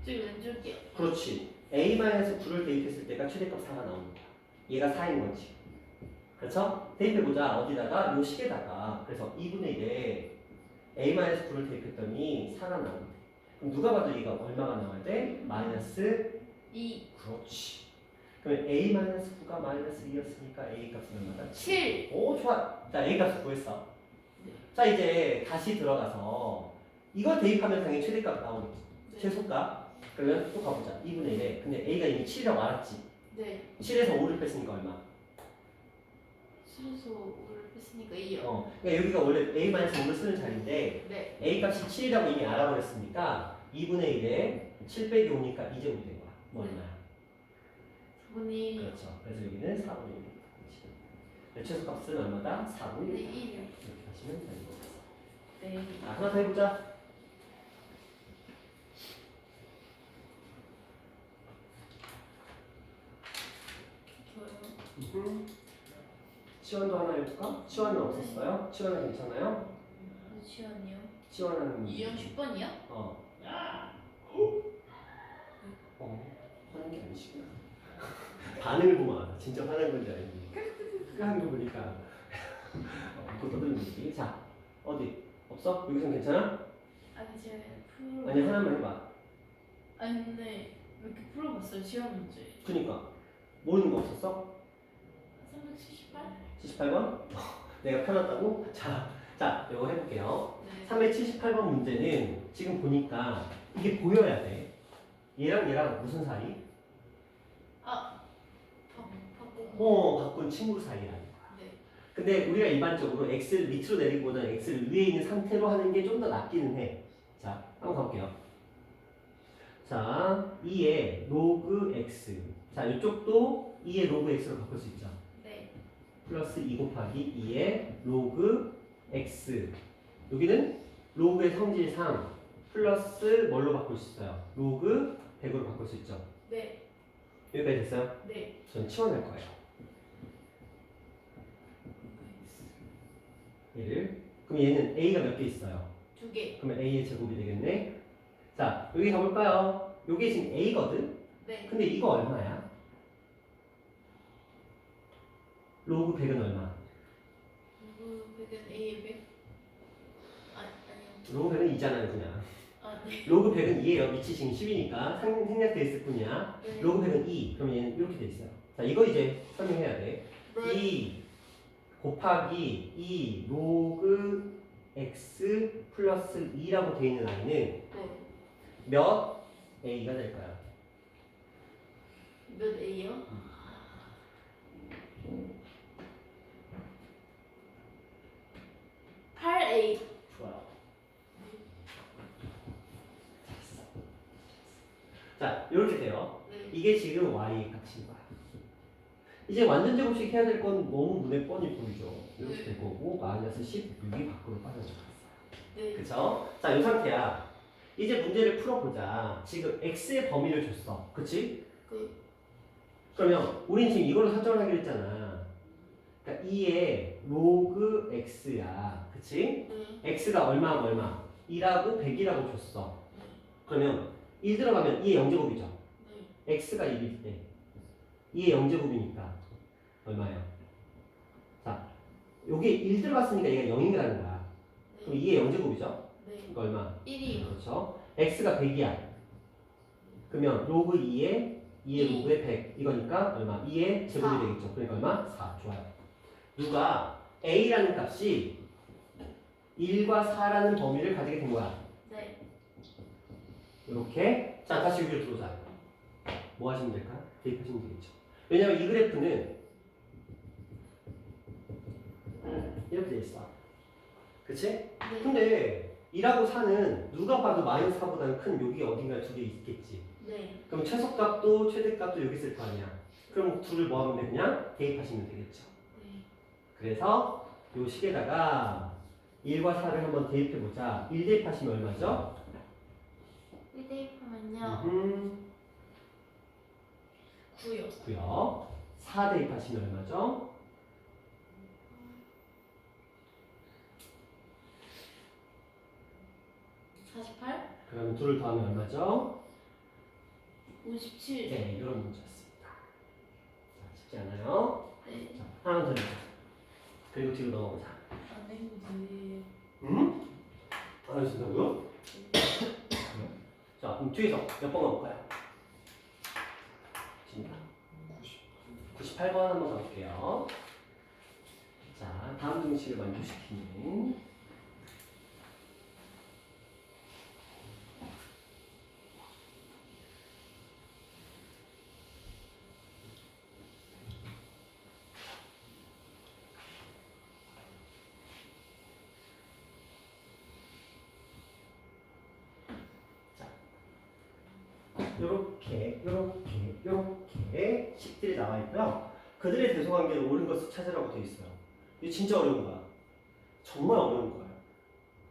지금 왼쪽이요. 그렇지. a-9를 대입했을 때가 최대값 4가 나오는 거야. 얘가 4인 거지. 그렇죠? 대입해보자. 어디다가? 요 식에다가. 그래서 2분의 1에 a-9를 대입했더니 4가 나오는데. 그럼 누가 봐도 얘가 얼마가 나와야 돼? 마이너스 2. 그렇지. 그러면 a-9가 마이너스 2였으니까 a 값은 얼마다? 7. 오, 좋아. 자, a 값을 구했어. 네. 자, 이제 다시 들어가서 이걸 대입하면 당연히 최대값 나오겠지. 네. 최소값. 그러면 또 가보자. 2분의 1에. 근데 a가 이미 7이라고 알았지. 네. 7에서 5를 뺐으니까 얼마? 7에서 5를 뺐으니까 2요. 그러니까 여기가 원래 a-5를 쓰는 자리인데 네. a 값이 7이라고 이미 알아버렸으니까 2분의 1에 7 빼기 5니까 2제곱이 된 거야. 뭐 얼마야? 4분의 1. 그렇죠. 그래서 여기는 4분의 1입니다. 최소값은 얼마다? 4분의 1. 1. 이렇게 하시면 되는 거죠. 네. 하나 더 해보자. 저요. 치원도 하나 해볼까? 치원은 없었어요? 치원은 괜찮아요? 시원이요. 치원은 2형 10번이요? 화난 게 아니시구나. 반응을 보면 알아. 진짜 화난 건지 아닌지. 하는 거 보니까 그거 떠드는 얘기. 자, 어디? 없어? 여기선 괜찮아? 아니 제가 풀어. 아니, 하나만 해봐. 아니 근데 이렇게 풀어봤어요 시험 문제. 그니까 모르는 거 없었어? 378? 78번? 내가 편하다고? 자, 이거 해볼게요. 네. 378번 문제는 지금 보니까 이게 보여야 돼. 얘랑 얘랑 무슨 사이? 바꿔. 바꾼 친구 사이라는 거야. 네. 근데 우리가 일반적으로 x를 밑으로 내리기보다는 x를 위에 있는 상태로 하는 게 좀 더 낫기는 해. 자, 한번 가볼게요. 자, 2의 로그 x. 자, 이쪽도 2의 로그 x로 바꿀 수 있죠. 네. 플러스 2 곱하기 2의 로그 x. 여기는 로그의 성질상 플러스 뭘로 바꿀 수 있어요? 로그 100으로 바꿀 수 있죠. 네. 여기까지 됐어요? 네. 전 치워낼 거예요. 얘를. 그럼 얘는 a가 몇 개 있어요? 2개. 그러면 a의 제곱이 되겠네. 자, 여기 가볼까요? 여기 지금 a거든? 네. 근데 이거 얼마야? 로그 100은 얼마? 누구 100은 A의 100? 아니요. 로그 100은 2잖아요, 그냥. 네. 로그 100은 2예요. 밑이 지금 10이니까 생략돼 있을 뿐이야. 네. 로그 100은 2. 그럼 얘는 이렇게 돼 있어요. 자, 이거 이제 설명해야 돼. 네. 2 곱하기 2 로그 x 플러스 2라고 돼 있는 아이는 네. 몇 a가 될까요? 몇 A요? 8A. 좋아요. 자, 이렇게 돼요. 네. 이게 지금 y 값인 거야. 이제 완전 제곱식 해야 될 건 너무 눈에 뻔히 보이죠. 이렇게 네. 될 거고 마이너스 16이 밖으로 빠져나갔어요. 네. 그쵸? 자, 이 상태야. 이제 문제를 풀어보자. 지금 x의 범위를 줬어. 그치? 네. 그러면 우린 지금 이걸로 설정을 하기로 했잖아. 그러니까 2의 로그 x야. 그치? 네. x가 얼마하고 얼마? 2라고 100이라고 줬어. 그러면 1 들어가면 2의 0제곱이죠. 네. x가 1일 때 2의 0제곱이니까 얼마예요? 자, 여기 1 들어갔으니까 얘가 0이라는 거야. 그럼 2의 0제곱이죠? 네. 그러니까 얼마? 1이요. 그렇죠. x가 100이야. 그러면 로그 2의 로그의 100 이거니까 얼마? 2의 제곱이 4. 되겠죠. 그러니까 얼마? 4. 좋아요. 누가 a라는 값이 1과 4라는 범위를 가지게 된 거야. 네. 이렇게. 자, 다시 여기로 들어오자. 뭐 하시면 될까? 대입하시면 되겠죠. 왜냐면 이 그래프는 이렇게 돼 있어. 그치? 네. 근데 2하고 4는 누가 봐도 마이너스 4보다는 큰 여기 어딘가에 두 개 있겠지. 네. 그럼 최소값도 최대값도 여기 있을 거 아니야. 그럼 둘을 뭐 하면 돼? 그냥 대입하시면 되겠죠. 네. 그래서 요 식에다가 1과 4를 한번 대입해보자. 1 대입하시면 얼마죠? 1 대입하면요. 9요. 9요. 4 대입하시면 얼마죠? 48? 그럼 둘을 더하면 얼마죠? 57. 네, 이런 문제였습니다. 자, 쉽지 않아요? 네. 자, 하나만 더 해보자. 그리고 뒤로 넘어가자. 안 된 거지. 응? 안 하신다고요? 자, 그럼 뒤에서 몇 번 가볼까요? 진짜. 98번 한번 가볼게요. 자, 다음 등식을 만족시키는 요렇게 식들이 나와 있고요. 그들의 대소관계를 옳은 것을 찾으라고 되어 있어요. 이거 진짜 어려운 거야. 정말 어려운 거예요.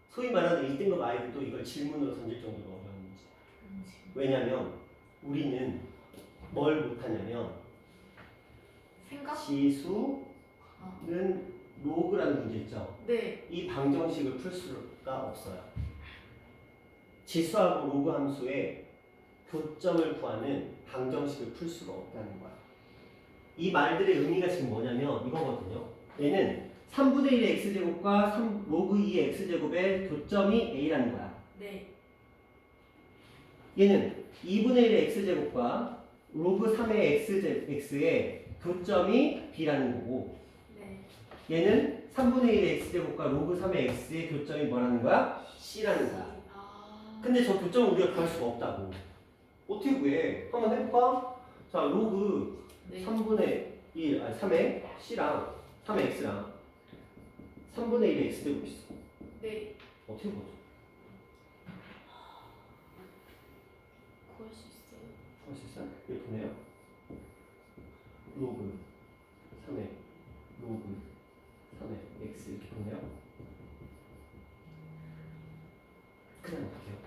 소위 말하는 1등급 아이들도 이걸 질문으로 던질 정도로 어려운 문제. 왜냐면 우리는 뭘 못하냐면 생각? 지수는 로그라는 문제 있죠. 네. 이 방정식을 풀 수가 없어요. 지수하고 로그 함수의 교점을 구하는 방정식을 풀 수가 없다는 거야. 이 말들의 의미가 지금 뭐냐면 이거거든요. 얘는 3분의 1의 x제곱과 로그 2의 x제곱의 교점이 a라는 거야. 네. 얘는 2분의 1의 x제곱과 로그 3의 x의 교점이 b라는 거고, 네. 얘는 3분의 1의 x제곱과 로그 3의 x의 교점이 뭐라는 거야? c라는 거야. 아. 근데 저 교점을 우리가 구할 수가 없다고. 어떻게 구해? 한번 해볼까? 자, 로그 네. 3분의 1, 아니 3의 c랑 3의 x랑 3분의 1의 x제곱 있어. 네. 어떻게 보죠? 구할 수 있어요. 할 수 있어요? 이거 보네요. 로그 3의 로그 3의 x 이렇게 보네요. 그냥 어떻게 해요?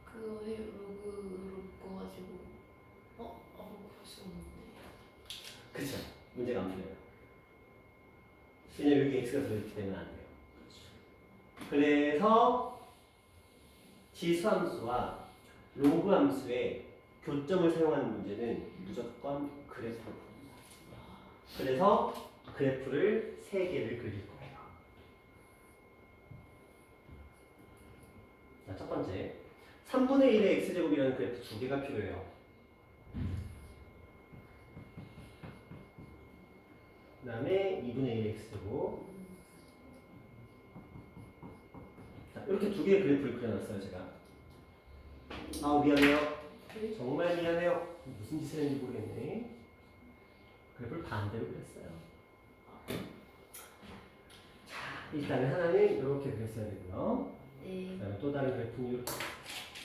그거 해 로그로 묶어가지고 구할 수 없는데. 그쵸? 문제가 안 풀려요. 왜냐면 여기 x가 들어있기 때문에 안 돼요. 그래서 지수함수와 로그 함수의 교점을 사용하는 문제는 무조건 그래프로 풉니다. 그래서 그래프를 3개를 그릴 거예요. 자, 첫 번째 3분의 1의 x제곱이라는 그래프 2개가 필요해요. 그 다음에 2분의 1의 x제곱. 자, 이렇게 2개의 그래프를 그려놨어요, 제가. 아우, 미안해요. 정말 미안해요. 무슨 짓을 했는지 모르겠네. 그래프를 반대로 그렸어요. 자, 일단은 하나는 이렇게 그렸어야 되고요. 네. 그 다음에 또 다른 그래프는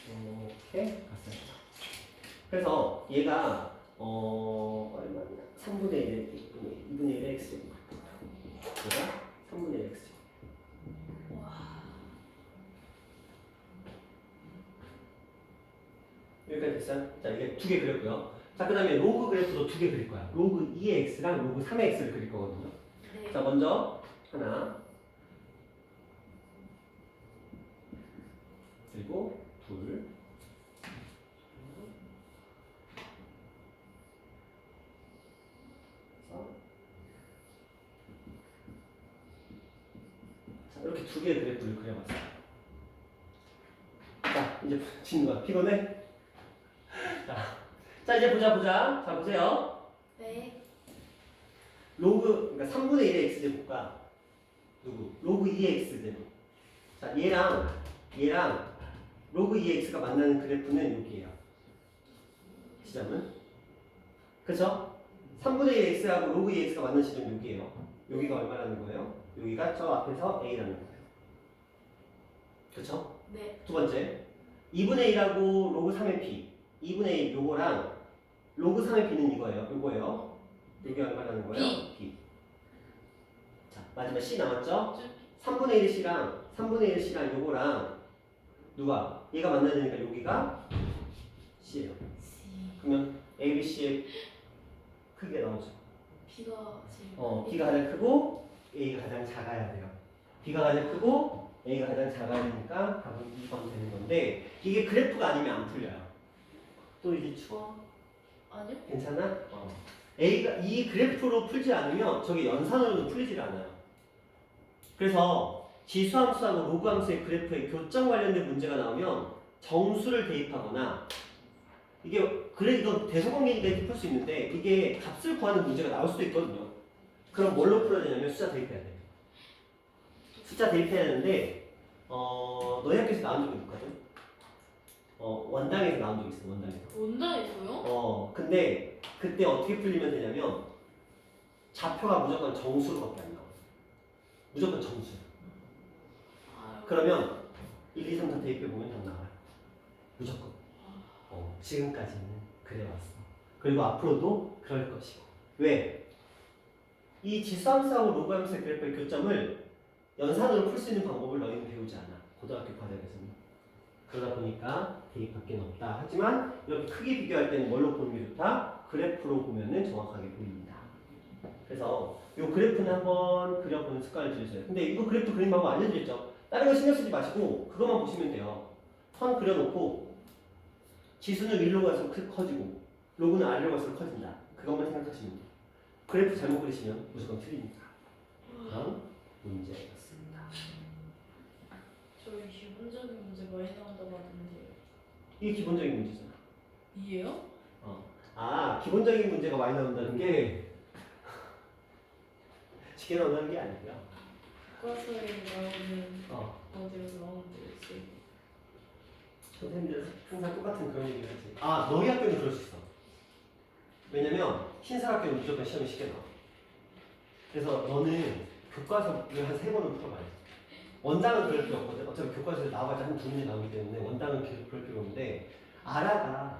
이렇게 갔어요. 그래서 얘가 얼마냐? 3분의 1의 2분의 1의 x제곱. 얘가 3분의 1의 x제곱. 여기까지 됐어요? 자, 이게 2개 그렸고요. 자, 그 다음에 로그 그래프도 두 개 그릴 거야. 로그 2의 x랑 로그 3의 x를 그릴 거거든요. 네. 자, 먼저 하나, 그리고 둘, 자, 이렇게 두 개의 그래프를 그려봤어요. 자, 이제 붙이는 거야. 피곤해? 자, 이제 보자. 자, 보세요. 네. 로그, 그러니까 3분의 1의 x제곱과 누구? 로그 2의 x제곱. 자, 얘랑 로그 2의 x가 만나는 그래프는 여기예요. 지점은. 그쵸? 3분의 1의 x하고 로그 2의 x가 만나는 지점이 여기예요. 여기가 얼마라는 거예요? 여기가 저 앞에서 a라는 거예요. 그쵸? 네. 두 번째, 2분의 1하고 로그 3의 p, 2분의 1 요거랑 로그 3의 p는 이거예요. 요거예요. 여기 얼마라는 거예요? p. 자, 마지막 c 남았죠? 3분의 1 c랑 3분의 1 c랑 요거랑 누가? 얘가 만나야 되니까 여기가 c예요. C. 그러면 a, b, c의 크게 나오죠. B가 제일. b가 가장 크고 a가 가장 작아야 돼요. b가 가장 크고 a가 가장 작아야 되니까 답은 2번 되는 건데 이게 그래프가 아니면 안 풀려요. 또 이제 추워? 아니요? 괜찮아? a가 이 그래프로 풀지 않으면 저게 연산으로는 풀리질 않아요. 그래서 지수함수하고 로그함수의 그래프의 교점 관련된 문제가 나오면 정수를 대입하거나 이게 그래 이건 대소관계니까 이렇게 풀 수 있는데 이게 값을 구하는 문제가 나올 수도 있거든요. 그럼 뭘로 풀어야 되냐면 숫자 대입해야 돼요. 숫자 대입해야 되는데 너희 학교에서 나온 적이 있거든. 원당에서 나온 적이 있어. 원당에서. 원당에서요? 근데 그때 어떻게 풀리면 되냐면 좌표가 무조건 정수로밖에 안 나와. 무조건 정수. 아, 그러면 1, 2, 3, 4 대입해 보면 답 나와요. 무조건. 지금까지는 그래왔어. 그리고 앞으로도 그럴 것이고. 왜? 이 지수함수하고 로그함수의 그래프의 교점을 연산으로 풀 수 있는 방법을 너희는 배우지 않아. 고등학교 과정에서는. 그러다 보니까 대입할 게 없다. 하지만 이렇게 크게 비교할 때는 뭘로 보는 게 좋다? 그래프로 보면은 정확하게 보입니다. 그래서 이 그래프는 한번 그려보는 습관을 들여줘요. 근데 이거 그래프 그리는 방법 알려드렸죠? 다른 거 신경 쓰지 마시고 그것만 보시면 돼요. 선 그려놓고 지수는 위로 갈수록 커지고 로그는 아래로 갈수록 커진다. 그것만 생각하시면 돼요. 그래프 잘못 그리시면 무조건 틀리니까. 그런 문제였습니다. 저희 기본적인 문제 많이 나온다고 하는데. 이게 기본적인 문제잖아. 이해요? 기본적인 문제가 많이 나온다는 게 쉽게 나온다는 게 아니고요. 교과서에 나오는 어. 어디로 나오는데 있어요? 선생님들 항상 똑같은 그런 얘기를 하지. 너희 학교는 그럴 수 있어. 왜냐면 신사학교는 무조건 시험이 쉽게 나와. 그래서 너는 교과서를 한 3번은 풀어봐야 돼. 원당은 그럴 필요 없거든. 어차피 교과서에서 나와봤자 한 2문제 나오기 때문에 원당은 계속 그럴 필요 없는데 아라가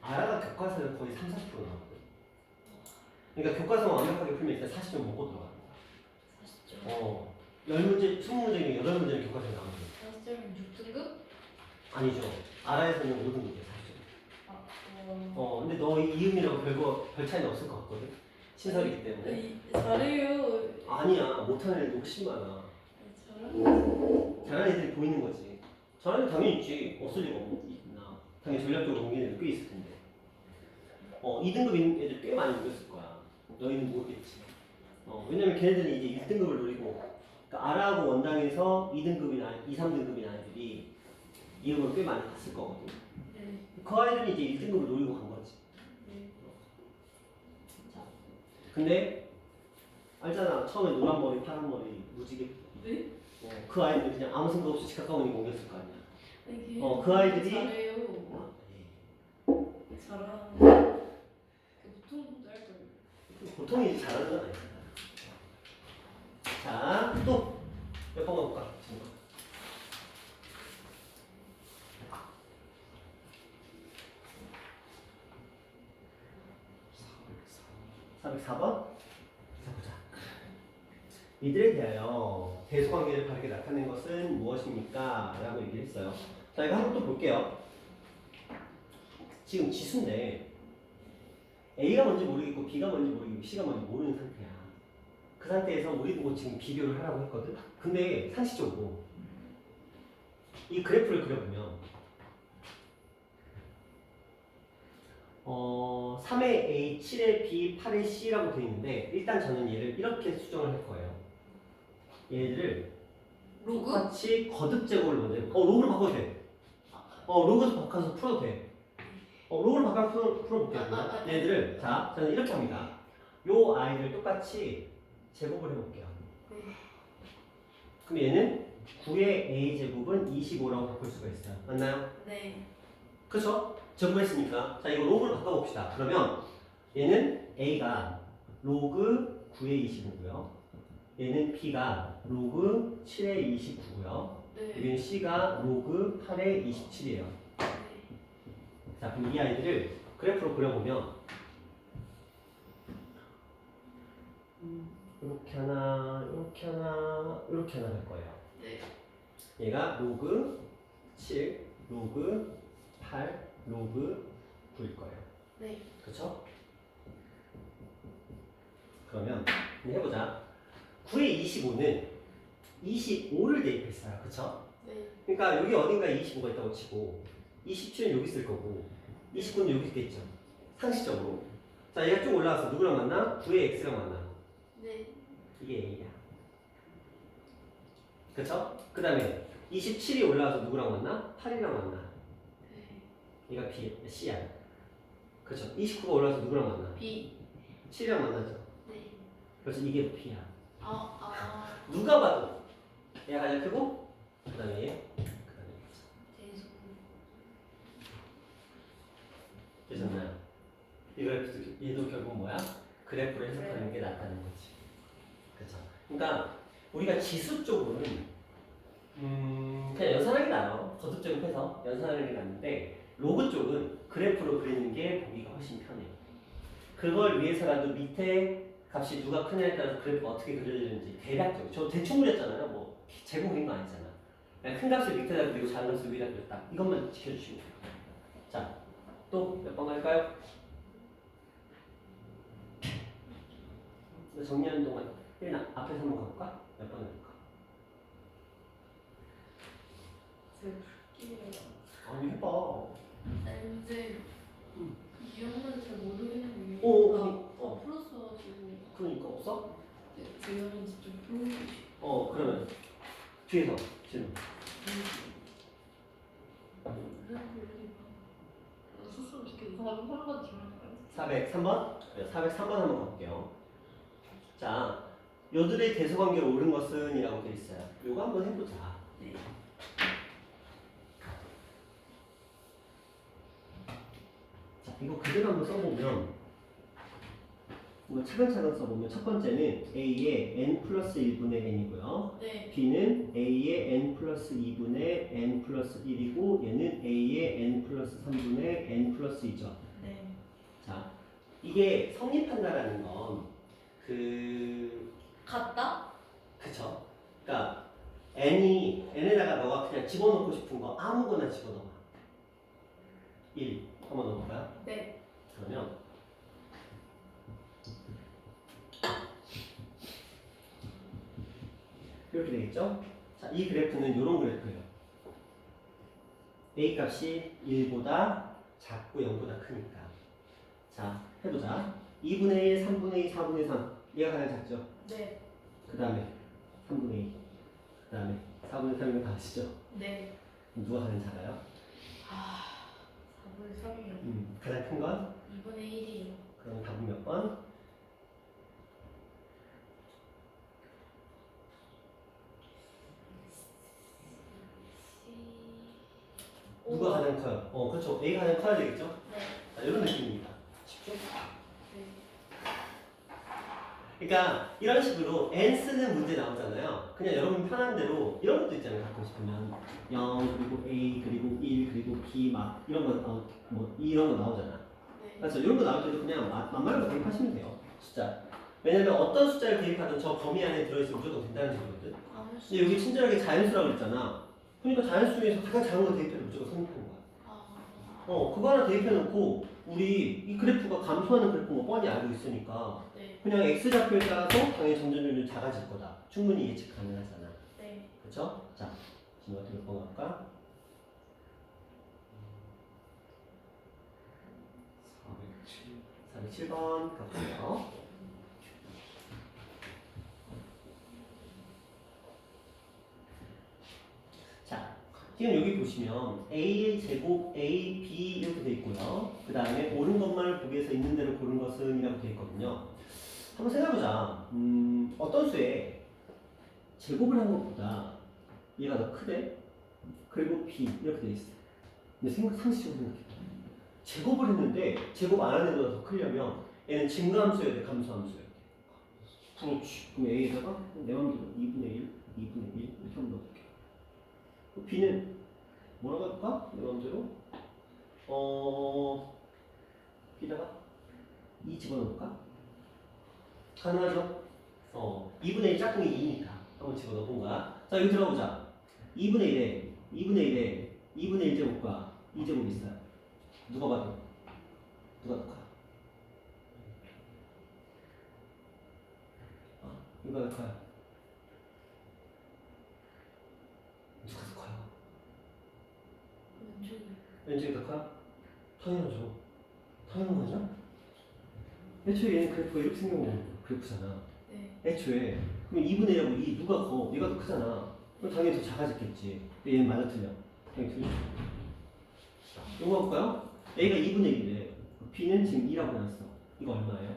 교과서에 거의 3, 40% 나오거든. 그러니까 교과서만 완벽하게 풀면 일단 40점 먹고 들어가는 거야. 40점. 10문제, 20문제 중에 8문제는 교과서에 나오거든. 40점이면 6등급? 아니죠. 아라에서는 5등급이야, 40점. 근데 너 이음이라고 별 차이는 없을 것 같거든. 신설이기 때문에. 잘해요. 아니야, 못하는 애들 훨씬 많아. 잘하는 잘하는 애들이 보이는 거지. 잘하는 애 당연히 있지. 없을 리가 없나. 당연히 전략적으로 옮기는 애들 꽤 있을 텐데. 2등급 있는 애들 꽤 많이 옮겼을 거야. 너희는 모르겠지. 왜냐면 걔네들은 이제 1등급을 노리고, 그러니까 아라하고 원당에서 2등급이나 2, 3등급인 아이들이 이름을 꽤 많이 봤을 거거든. 네. 그 아이들이 이제 1등급을 노리고 간 거지. 네. 자, 근데 알잖아. 처음에 노란 머리, 파란 머리, 무지개. 네? 그 아이들 그냥 아무 생각 없이 직각가운이 옮겼을 거 아니야. 아니, 그 아이들이- 잘해요. 네. 잘하는. 보통 짧아요. 보통이 잘하는 건 아니야. 자, 또 몇 번 가볼까? 404번? 자, 보자. 이들에 대하여 대소관계를 바르게 나타낸 것은 무엇입니까? 라고 얘기를 했어요. 자, 이거 한번 또 볼게요. 지금 지수인데 A가 뭔지 모르겠고 B가 뭔지 모르겠고 C가 뭔지 모르는 상태야. 그 상태에서 우리 보고 지금 비교를 하라고 했거든. 근데 상식적으로 이 그래프를 그려보면 3의 A, 7의 B, 8의 C라고 되어 있는데 일단 저는 얘를 이렇게 수정을 할 거예요. 얘를 로그? 똑같이 거듭 제곱을 먼저 로그를 바꿔도 돼. 로그에서 바꿔서 풀어도 돼. 로그를 바꿔서 풀어볼게요. 얘들을 자 저는 이렇게 합니다. 요 아이를 똑같이 제곱을 해볼게요. 그럼 얘는 9의 A 제곱은 25라고 바꿀 수가 있어요. 맞나요? 네. 그렇죠? 제곱했으니까. 자, 이거 로그를 바꿔봅시다. 그러면 얘는 A가 로그 9의 25고요. 얘는 B가 로그 7의 29고요. 네. 여기는 C가 로그 8의 27이에요. 자, 그럼 이 아이들을 그래프로 그려보면 이렇게 하나, 이렇게 하나, 이렇게 하나 될 거예요. 네. 얘가 로그 7, 로그 8, 로그 9일 거예요. 네. 그렇죠? 그러면 한번 해보자. 9의 25는 25를 대입했어요. 그렇죠? 네. 그러니까 여기 어딘가에 25가 있다고 치고 27은 여기 있을 거고 29는 여기 있겠죠. 상식적으로. 자, 얘가 쭉 올라와서 누구랑 만나? 9의 x랑 만나. 네. 이게 a야. 그렇죠? 그 다음에 27이 올라와서 누구랑 만나? 8이랑 만나. 네. 얘가 c야. 그렇죠? 29가 올라와서 누구랑 만나? B. 7이랑 만나죠. 네. 그래서 이게 b야. 누가 봐도 얘가 가장 크고 그 다음에 얘, 그 다음에 되셨나요? 이 그래프 얘도 결국 뭐야? 그래프를 해석하는 게 낫다는 거지. 그렇죠? 그러니까 우리가 지수 쪽으로는 그냥 연산하는 게 나아요. 거듭적인 해서 연산하는 게 낫는데 로그 쪽은 그래프로 그리는 게 보기가 훨씬 편해요. 그걸 위해서라도 밑에 값이 누가 크냐에 따라서 그래프가 어떻게 그려지는지 대략적으로 저 대충 그렸잖아요. 뭐 제곱 그린 거 아니잖아. 그냥 큰 값을 밑에다 그리고 작은 값을 위에다 그렸다. 이것만 지켜주시면 돼요. 자, 또 몇 번 갈까요? 정리하는 동안 혜린아 앞에서 한번 가볼까? 몇 번 해볼까? 아니 해봐. 근데 이 형은 잘 모르겠는데. 풀었어가지고. 그러니까 없어? 제 형은 직접 풀고. 그러면 뒤에서 질문. 소스 어떻게 이상하게 설거지 질문할까요? 403번? 네, 403번 한번 가볼게요. 자, 요들의 대소관계로 옳은 것은 이라고 되어 있어요. 요거 한번 해보자. 네. 자, 이거 그대로 한번 써보면 이거 차근차근 써보면 첫 번째는 A의 n 플러스 1분의 n이고요. 네. B는 A의 n 플러스 2분의 n 플러스 1이고 얘는 A의 n 플러스 3분의 n 플러스 2죠. 네. 자, 이게 성립한다라는 건 같다? 그쵸? 그러니까 n에다가 너가 그냥 집어넣고 싶은 거 아무거나 집어넣어. 1 한번 넣어볼까요? 네. 그러면 이렇게 되겠죠? 자, 이 그래프는 이런 그래프예요. A 값이 1보다 작고 0보다 크니까. 자, 해보자. 2분의 1, 3분의 2, 4분의 3. 얘가 가장 작죠? 네. 그 다음에 3분의 2. 그 다음에 4분의 3이면 다 아시죠? 네. 누가 가장 작아요? 4분의 3이요. 가장 큰 건? 2분의 1이요. 그럼 답은 몇 번? 누가 가장 커요? 그렇죠. A가 가장 커야 되겠죠? 네. 자, 이런 느낌입니다. 쉽죠? 네. 그러니까 이런 식으로 n 쓰는 문제 나오잖아요. 그냥 여러분 편한 대로 이런 것도 있잖아요. 가끔 싶으면 0 그리고 A 그리고 1 그리고 B 막 이런 거 뭐 이런 거 나오잖아. 네. 그래서 이런 거 나올 때도 그냥 만만하게 대입하시면 돼요. 숫자. 왜냐면 어떤 숫자를 대입하든 저 범위 안에 들어있으면 무조건 된다는 소리거든. 근데 여기 친절하게 자연수라고 그랬잖아. 그러니까 자연수 중에서 가장 작은 거 대입해도 무조건 성립하는 거야. 그거 하나 대입해놓고 우리 이 그래프가 감소하는 그래프 뭐 뻔히 알고 있으니까 네. 그냥 x좌표에 따라서 당연히 점점점점 작아질 거다. 충분히 예측 가능하잖아. 네. 그쵸? 자, 지금 어떻게 몇 번 갈까? 407번 가볼게요. 자, 지금 여기 보시면 a 제곱 a b 이렇게 돼 있고요. 그 다음에 옳은 것만을 보기 위해서 있는 대로 고른 것은 이라고 돼 있거든요. 한번 생각해보자. 어떤 수에 제곱을 한 것보다 얘가 더 크대? 그리고 b 이렇게 돼 있어. 근데 상식적으로 생각해. 제곱을 했는데 제곱 안 하는 것보다 더 크려면 얘는 증가함수여야 돼, 감소함수여야 돼. 그렇지. 그럼 a에다가 내 맘대로 2분의 1, 2분의 1 이렇게 하면 어떡해? b는 뭐라고 할까? 내 맘대로 b다가 2 집어넣을까? 가능하죠? 2분의 1 짝꿍이 2니까 한번 집어넣어본 거야. 자, 여기 들어보자. 2분의 1에 2분의 1 제곱과 2제곱 있어요. 누가 봐도 누가 더 커요? 누가 더 커요? 누가 더 커요? 왼쪽이. 왼쪽이 더 커요? 당연하죠. 당연한 거죠? 애초에 얘는 그래프가 이렇게 생겨온 그래프잖아. 네. 애초에 그럼 2분의 1하고 2 누가 커? 얘가 더 크잖아. 그럼 당연히 더 작아졌겠지. 근데 얘는 맞아 틀려? 당연히 틀리죠. 이거 볼까요? A가 2분의 1이래. B는 지금 2라고 해놨어. 이거 얼마예요?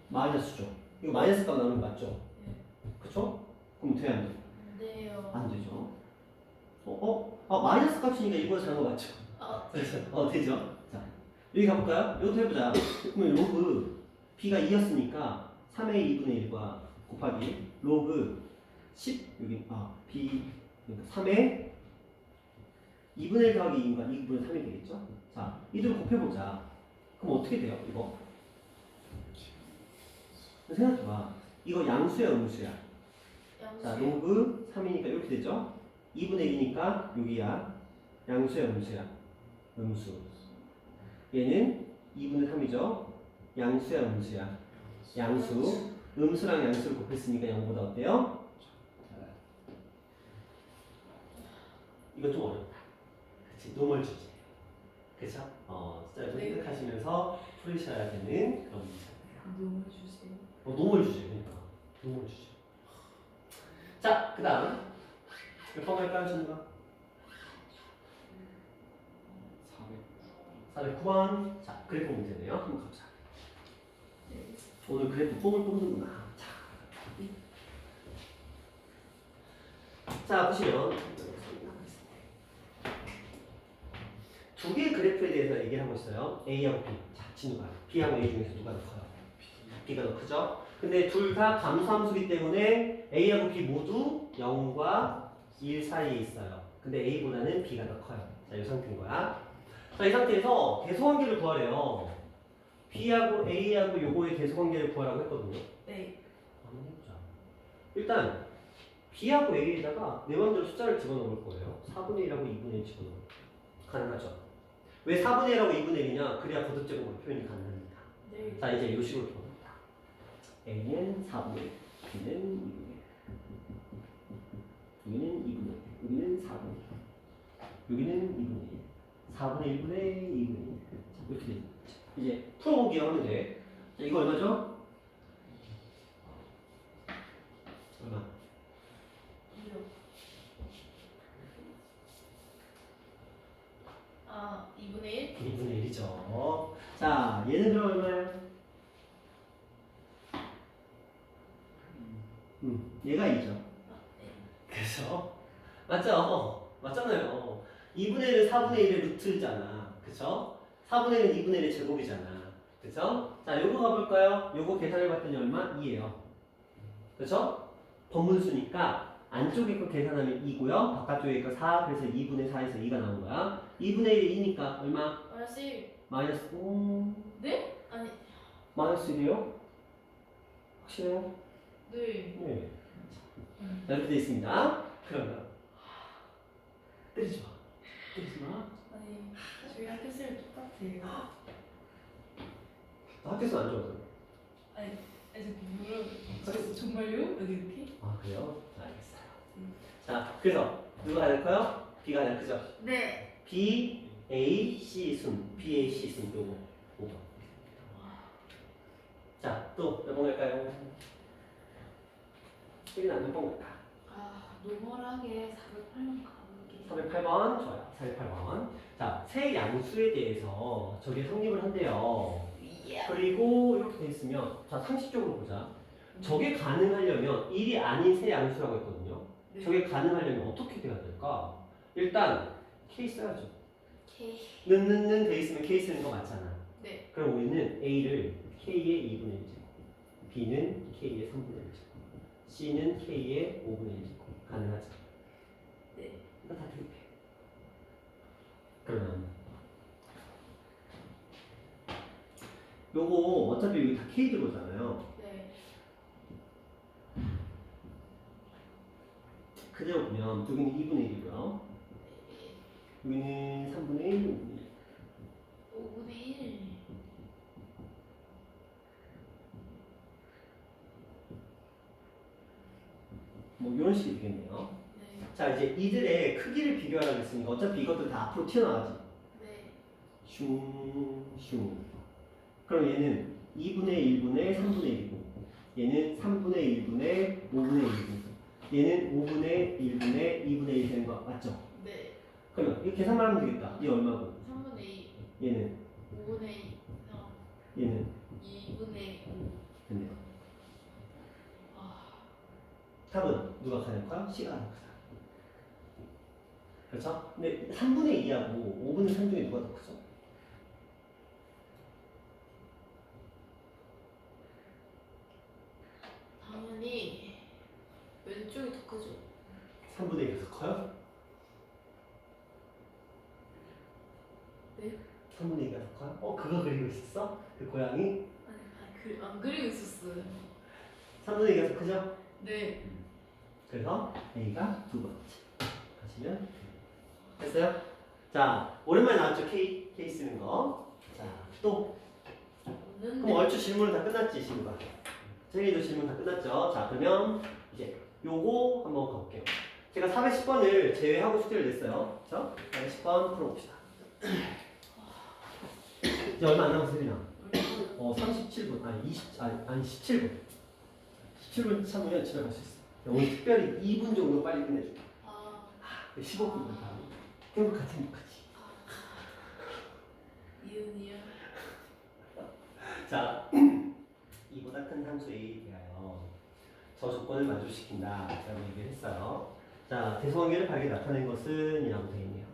마이너스죠. 이거 마이너스 값 나오는 거 맞죠? 네. 그쵸? 그럼 돼, 안 돼? 안 돼요. 안 되죠. 마이너스 값이니까 이거보다 작은 거 맞죠? 되죠? 자, 여기 가볼까요? 이것도 해보자. 그러면 로그 B가 2였으니까 3의 2분의 1과 곱하기 로그 10 여기 B 그러니까 3의 2분의 1 더하기 2인가 2분의 3이 되겠죠? 자, 이대로 곱해보자. 그럼 어떻게 돼요? 이거? 생각해봐. 이거 양수야 음수야? 자, 로그 3이니까 이렇게 되죠? 2분의 1이니까 여기야. 양수야 음수야? 음수. 얘는 2분의 3이죠? 양수야 음수야? 양수. 음수랑 양수를 곱했으니까 0보다 어때요? 이거 좀 어렵다. 그치? 노멀 주제. 그쵸? 진짜 좀 네. 생각하시면서 풀으셔야 되는 그런 문제예요. 너무 주세요. 노멀 주제, 그러니까. 노멀 주제. 자, 그 다음. 몇 번 갈까요, 친구가? 409번. 자, 그래프 문제네요. 한번 가보자. 오늘 그래프 뽕을 뽑는구나. 자, 보시면 두 개의 그래프에 대해서 얘기를 하고 있어요. A하고 B. 자, 친구가 B하고 A 중에서 누가 더 커요? B가 더 크죠? 근데 둘 다 감소함수기 때문에 A하고 B 모두 0과 1 사이에 있어요. 근데 A보다는 B가 더 커요. 자, 이 상태인 거야. 자, 이 상태에서 계수관계를 구하래요. B하고 A하고 요거의 계수관계를 구하라고 했거든요. 네. 한번 해보자. 일단 B하고 A에다가 내 맘대로 숫자를 집어넣을 거예요. 4분의 1하고 2분의 1 집어넣어. 가능하죠? 왜 4분의 1하고 2분의 1이냐? 그래야 거듭제곱으로 표현이 가능합니다. 네. 자, 이제 이 식으로 표현합니다. A는 4분의 1, B는 2분의 1. 여기는 2분의 1, 여기는 4분의 1. 여기는 2분의 1. 4분의 1분의 2분의 1. 자, 이렇게 되죠. 이제 풀어보기로 하면 돼. 자, 이거 얼마죠? 얼마? 2분의 1? 2분의 1이죠. 자, 얘는 그럼 얼마야? 얘가 2죠. 네. 그래서 맞죠? 맞잖아요. 2분의 1은 4분의 1의 루트잖아. 그쵸? 4분의 1은 2분의 1의 제곱이잖아. 그쵸? 자, 요거 가볼까요? 요거 계산해 봤더니 얼마? 2예요. 그쵸? 번분수니까 안쪽에 거 계산하면 2고요. 바깥쪽에 거 4. 그래서 2분의 4에서 2가 나온 거야. 2분의 1이 2니까 얼마? 마이너스 네? 아니. 마이너스 1이요? 확실해요? 네. 네. 자, 이렇게 되어 있습니다. 그러면 때리지 마. 그렇구나. 아니 저희 학교 쌤 똑같아요. 너 학교에서 안 좋아하잖아. 아니 뭐라고? 정말요? 이렇게? 아 그래요? 알겠어요. 자 그래서 누가 가장 커요? B가 가장 크죠? 네. B, A, C 순. B, A, C 순 요거 5번. 자 또 몇 번 갈까요? 1은 몇 번 갈까? 아 노멀하게 408만 가볼게요. 408번 좋아요. 408번. 자, 세 양수에 대해서 저게 성립을 한대요. 그리고 이렇게 돼 있으면 자 상식적으로 보자. 저게 가능하려면 1이 아닌 세 양수라고 했거든요. 네. 저게 가능하려면 어떻게 돼야 될까? 일단 K 써야죠. K. 는는는 돼 있으면 K 쓰는 거 맞잖아. 네. 그럼 우리는 A를 K의 2분의 1제곱, B는 K의 3분의 1제곱, C는 K의 5분의 1제곱 가능하죠. 네. 이거 다 대입해. 그러면 요거 어차피 여기 다 K 들어오잖아요. 네. 그대로 보면 여기는 2분의 1이고요. 여기는 3분의 1, 5분의 1. 5분의 1. 뭐 이런 식이 되겠네요. 네. 자 이제 이들의 크기를 비교하라고 했으니까 어차피 이것들 다 앞으로 튀어나가지. 네. 슝슝. 그럼 얘는 2분의 1분의 3분의 1이고 얘는 3분의 1분의 5분의 1이고 얘는 5분의 1분의 2분의 1 되는 거 맞죠? 네. 그러면 이거 계산만 하면 되겠다. 얘 얼마고? 3분의 2. 얘는 5분의 2. 얘는 2분의 5. 됐네요. 아. 답은 누가 가장 커요? C가 가장 크다. 그렇죠? 근데 3분의 2하고 5분의 3 중에 누가 더 크죠? 당연히 왼쪽이 더 크죠. 3분의 2가 더 커요? 네? 3분의 2가 더 커요? 그거 그리고 있었어? 그 고양이? 아니 안 그리고 있었어요. 3분의 2가 더 크죠? 네. 그래서 A가 두 번째 하시면 됐어요? 자 오랜만에 나왔죠 K 쓰는 거. 자 또 그럼 없는데. 얼추 질문은 다 끝났지 친구가. 저희도 질문 다 끝났죠. 자 그러면 이제 요거 한번 가볼게요. 제가 410번을 제외하고 숙제를 냈어요. 그렇죠? 410번 풀어봅시다. 이제 얼마 안 남았어요, 리나. 37분 아니 17분 17분 참으면 집에 갈 수 있어. 오늘 특별히 2분 정도 빨리 끝내줄게. 아. 15분 다 행복하지 행복하지. 이은이요. 자 이보다 큰 함수 A에 대하여 저 조건을 만족시킨다 라고 얘기를 했어요. 자 대소관계를 바르게 나타낸 것은 이라고 되어 있네요.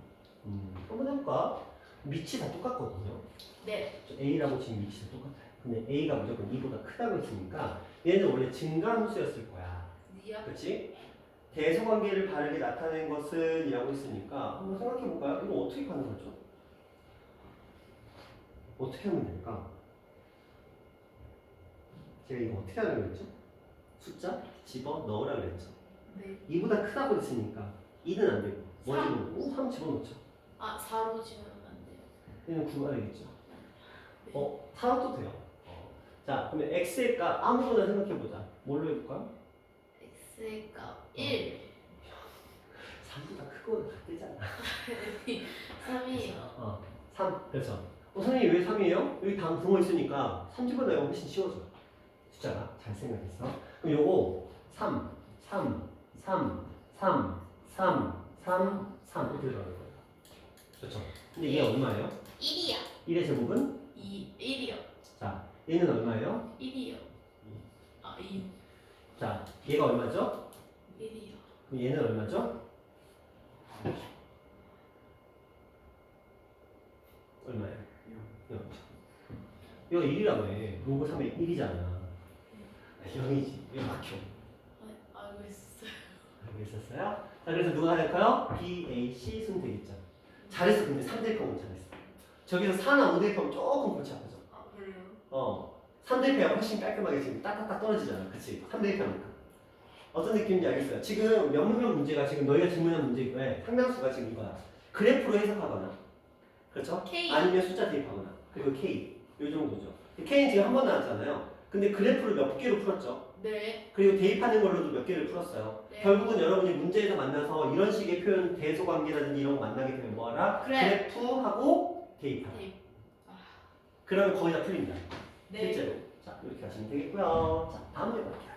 한번 해볼까? 밑이 다 똑같거든요. 네. A라고 지금 밑이 다 똑같아요. 근데 A가 무조건 2보다 크다고 했으니까 얘는 원래 증가함수였을 거야. 니야. 그렇지? 대소관계를 바르게 나타낸 것은 이라고 했으니까 한번 생각해볼까요? 이거 어떻게 가능하죠? 어떻게 하면 될까? 제가 이거 어떻게 하려고 했죠? 숫자 집어 넣으라고 했죠. 네. 2보다 크다고 했으니까 2는 안 되고 뭐 3. 집어넣고 3 집어넣죠. 아 4로 지우면 안 돼요. 얘는 9가 되겠죠. 네. 4도 돼요. 자 그러면 x의 값 아무거나 생각해보자. 뭘로 해볼까요? x의 값 1. 3보다 크거나 같대잖아. 3이에요. 3 그렇죠. 선생님 왜 3이에요? 여기 당 등호 있으니까 3 집어넣으면 훨씬 쉬워져. 숫자가 잘 생각했어. 그럼 요거 3, 3, 3, 3, 3, 3, 3 이렇게 들어가는 거예요. 그렇죠. 근데 얘 얼마예요? 1이야. 1의 제곱은? 1이요. 자, 얘는 얼마예요? 1이요. 아 2. 자, 얘가 얼마죠? 1이요. 그럼 얘는 얼마죠? 얼마예요? 0. 이거 1이라고 해. 로그 3의 1이잖아. 0이지. 왜 막혀? 알고 있었어요. 알고 있었어요? 자, 그래서 누가 할까요? B, A, C 순 되겠죠. 잘했어. 근데 3대평은 잘했어. 저기서 4나 5대평 조금 골치 아프죠. 아 그래요? 3대평이 훨씬 깔끔하게 지금 딱딱딱 떨어지잖아. 그치? 3대평이니까. 어떤 느낌인지 알겠어요? 지금 명문명 문제가 지금 너희가 질문한 문제에 상당수가 지금 이거야. 그래프로 해석하거나 그렇죠? K. 아니면 숫자 대입하거나 그리고 K 이 정도죠. K는 지금 한 번 나왔잖아요. 근데 그래프를 몇 개로 풀었죠? 네. 그리고 대입하는 걸로도 몇 개를 풀었어요. 네. 결국은 여러분이 문제에서 만나서 이런 식의 표현 대소관계라든지 이런 거 만나게 되면 뭐하라? 그래프하고 대입하라. 네. 그러면 거의 다 풀립니다. 네. 실제로. 자, 이렇게 하시면 되겠고요. 자, 다음 문제 볼게요.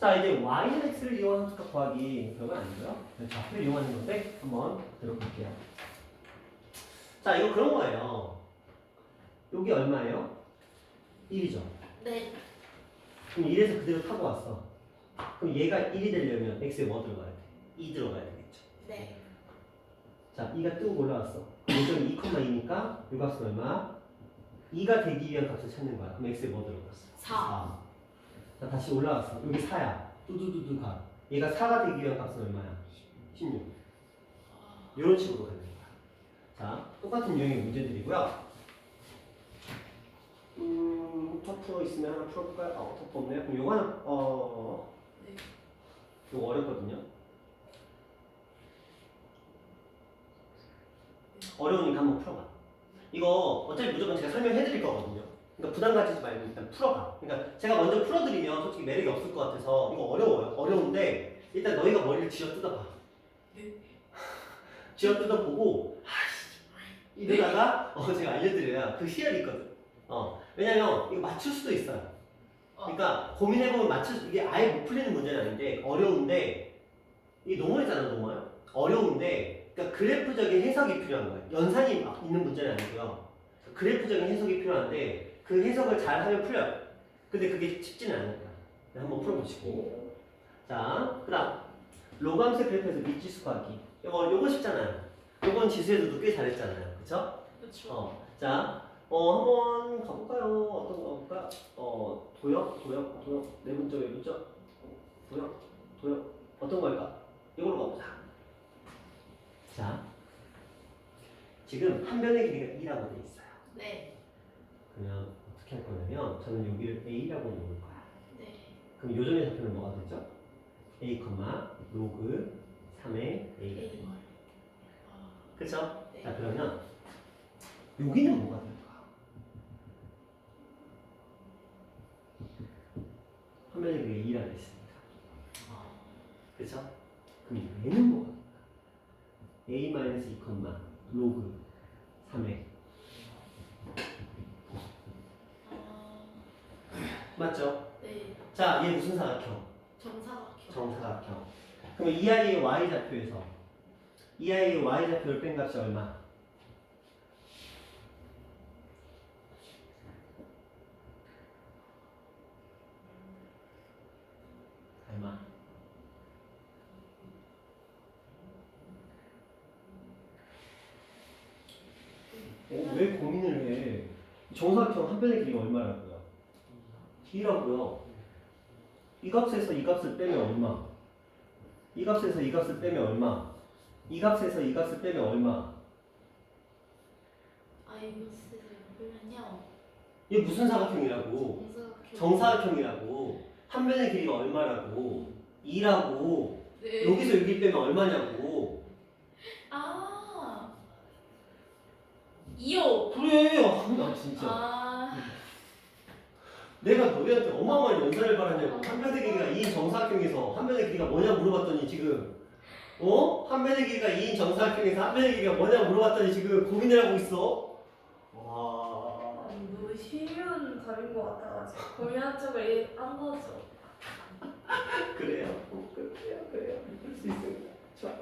자, 이제 y는 x를 이용한 함수값 구하기 별건 아니고요. 좌표를 이용하는 건데 한번 들어볼게요. 자, 이거 그런 거예요. 여기 얼마예요? 1이죠. 네. 그럼 1에서 그대로 타고 왔어. 그럼 얘가 1이 되려면 x에 뭐 들어가야 돼? 2 들어가야 되겠죠. 네. 자, 2가 뚝 올라왔어. 요점이 2,2니까 이 값은 얼마? 2가 되기 위한 값을 찾는 거야. 그럼 x에 뭐 들어갔어? 4. 자, 다시 올라왔어. 여기 4야. 뚜두두두 가. 얘가 4가 되기 위한 값은 얼마야? 16. 이런 식으로 가는 거야. 자, 똑같은 유형의 문제들이고요. 터프 있으면 하나 풀어볼까요? 터프 없네요. 그럼 요거 하나, 네. 요거 어렵거든요. 어려우니까 한번 풀어봐. 이거 어차피 무조건 제가 설명해드릴 거거든요. 그러니까 부담 가지지 말고 일단 풀어봐. 그러니까 제가 먼저 풀어드리면 솔직히 매력이 없을 것 같아서 이거 어려워요. 어려운데 일단 너희가 머리를 쥐어 뜯어봐. 네. 쥐어 뜯어보고 이러다가 제가 알려드려야 그 희열이 있거든. 왜냐면 이거 맞출 수도 있어요. 그러니까 고민해보면 이게 아예 못 풀리는 문제는 아닌데 어려운데 이게 노멀이잖아. 노멀. 어려운데 그러니까 그래프적인 해석이 필요한 거예요. 연산이 있는 문제는 아니고요. 그래프적인 해석이 필요한데 그 해석을 잘 하면 풀려요. 근데 그게 쉽지는 않을 거야. 한번 풀어보시고. 자, 그 다음 로감색 그래프에서 미지수 구하기. 요거 쉽잖아요. 요건 지수에서도 꽤 잘했잖아요. 그쵸? 그렇죠. 자, 한번 가볼까요? 어떤 거 가볼까? 도역. 네 문자. 도역. 어떤 걸까? 이걸로 가보자. 자, 지금 한 변의 길이가 2라고 돼 있어요. 네. 그러면 어떻게 할 거냐면 저는 여기를 a라고 놓을 거야. 네. 그럼 요점의 좌표는 뭐가 되죠? a, 로그 3의 a. 그쵸? 네. 자, 그러면 여기는 뭐가 될까? 한 변의 길이가 2라고 했으니까. 그쵸? 그럼 얘는 뭐가 될까? a-2, 로그 3의 맞죠? 네. 자, 얘 무슨 사각형? 정사각형. 정사각형. 그럼 이 아이의 y좌표에서 이 아이의 y좌표를 뺀 값이 얼마? 얼마? 왜 고민을 해? 정사각형 한 변의 길이가 얼마라고요? 2라고요. 이 값에서 이 값을 빼면 얼마? 이 값에서 이 값을 빼면 얼마? 이 값에서 이 값을 빼면 얼마? 아이거스 보면요. 이게 무슨 사각형이라고? 정사각형. 정사각형이라고. 한 변의 길이가 얼마라고? 2라고. 네. 여기서 여기 빼면 얼마냐고. 2호. 그래. 나 진짜. 내가 너희한테 어마어마한 연산을 바라냐고. 한 변의 길이가 2인 정사각형에서 한 변의 길이가 뭐냐고 물어봤더니 지금 한 변의 길이가 2인 정사각형에서 한 변의 길이가 뭐냐고 물어봤더니 지금 고민을 하고 있어. 와. 너무 쉬운 답인 것 같아가지고 고민한 쪽을 한 거죠. 그래요. 그래요. 그럴 수 있습니다. 좋아.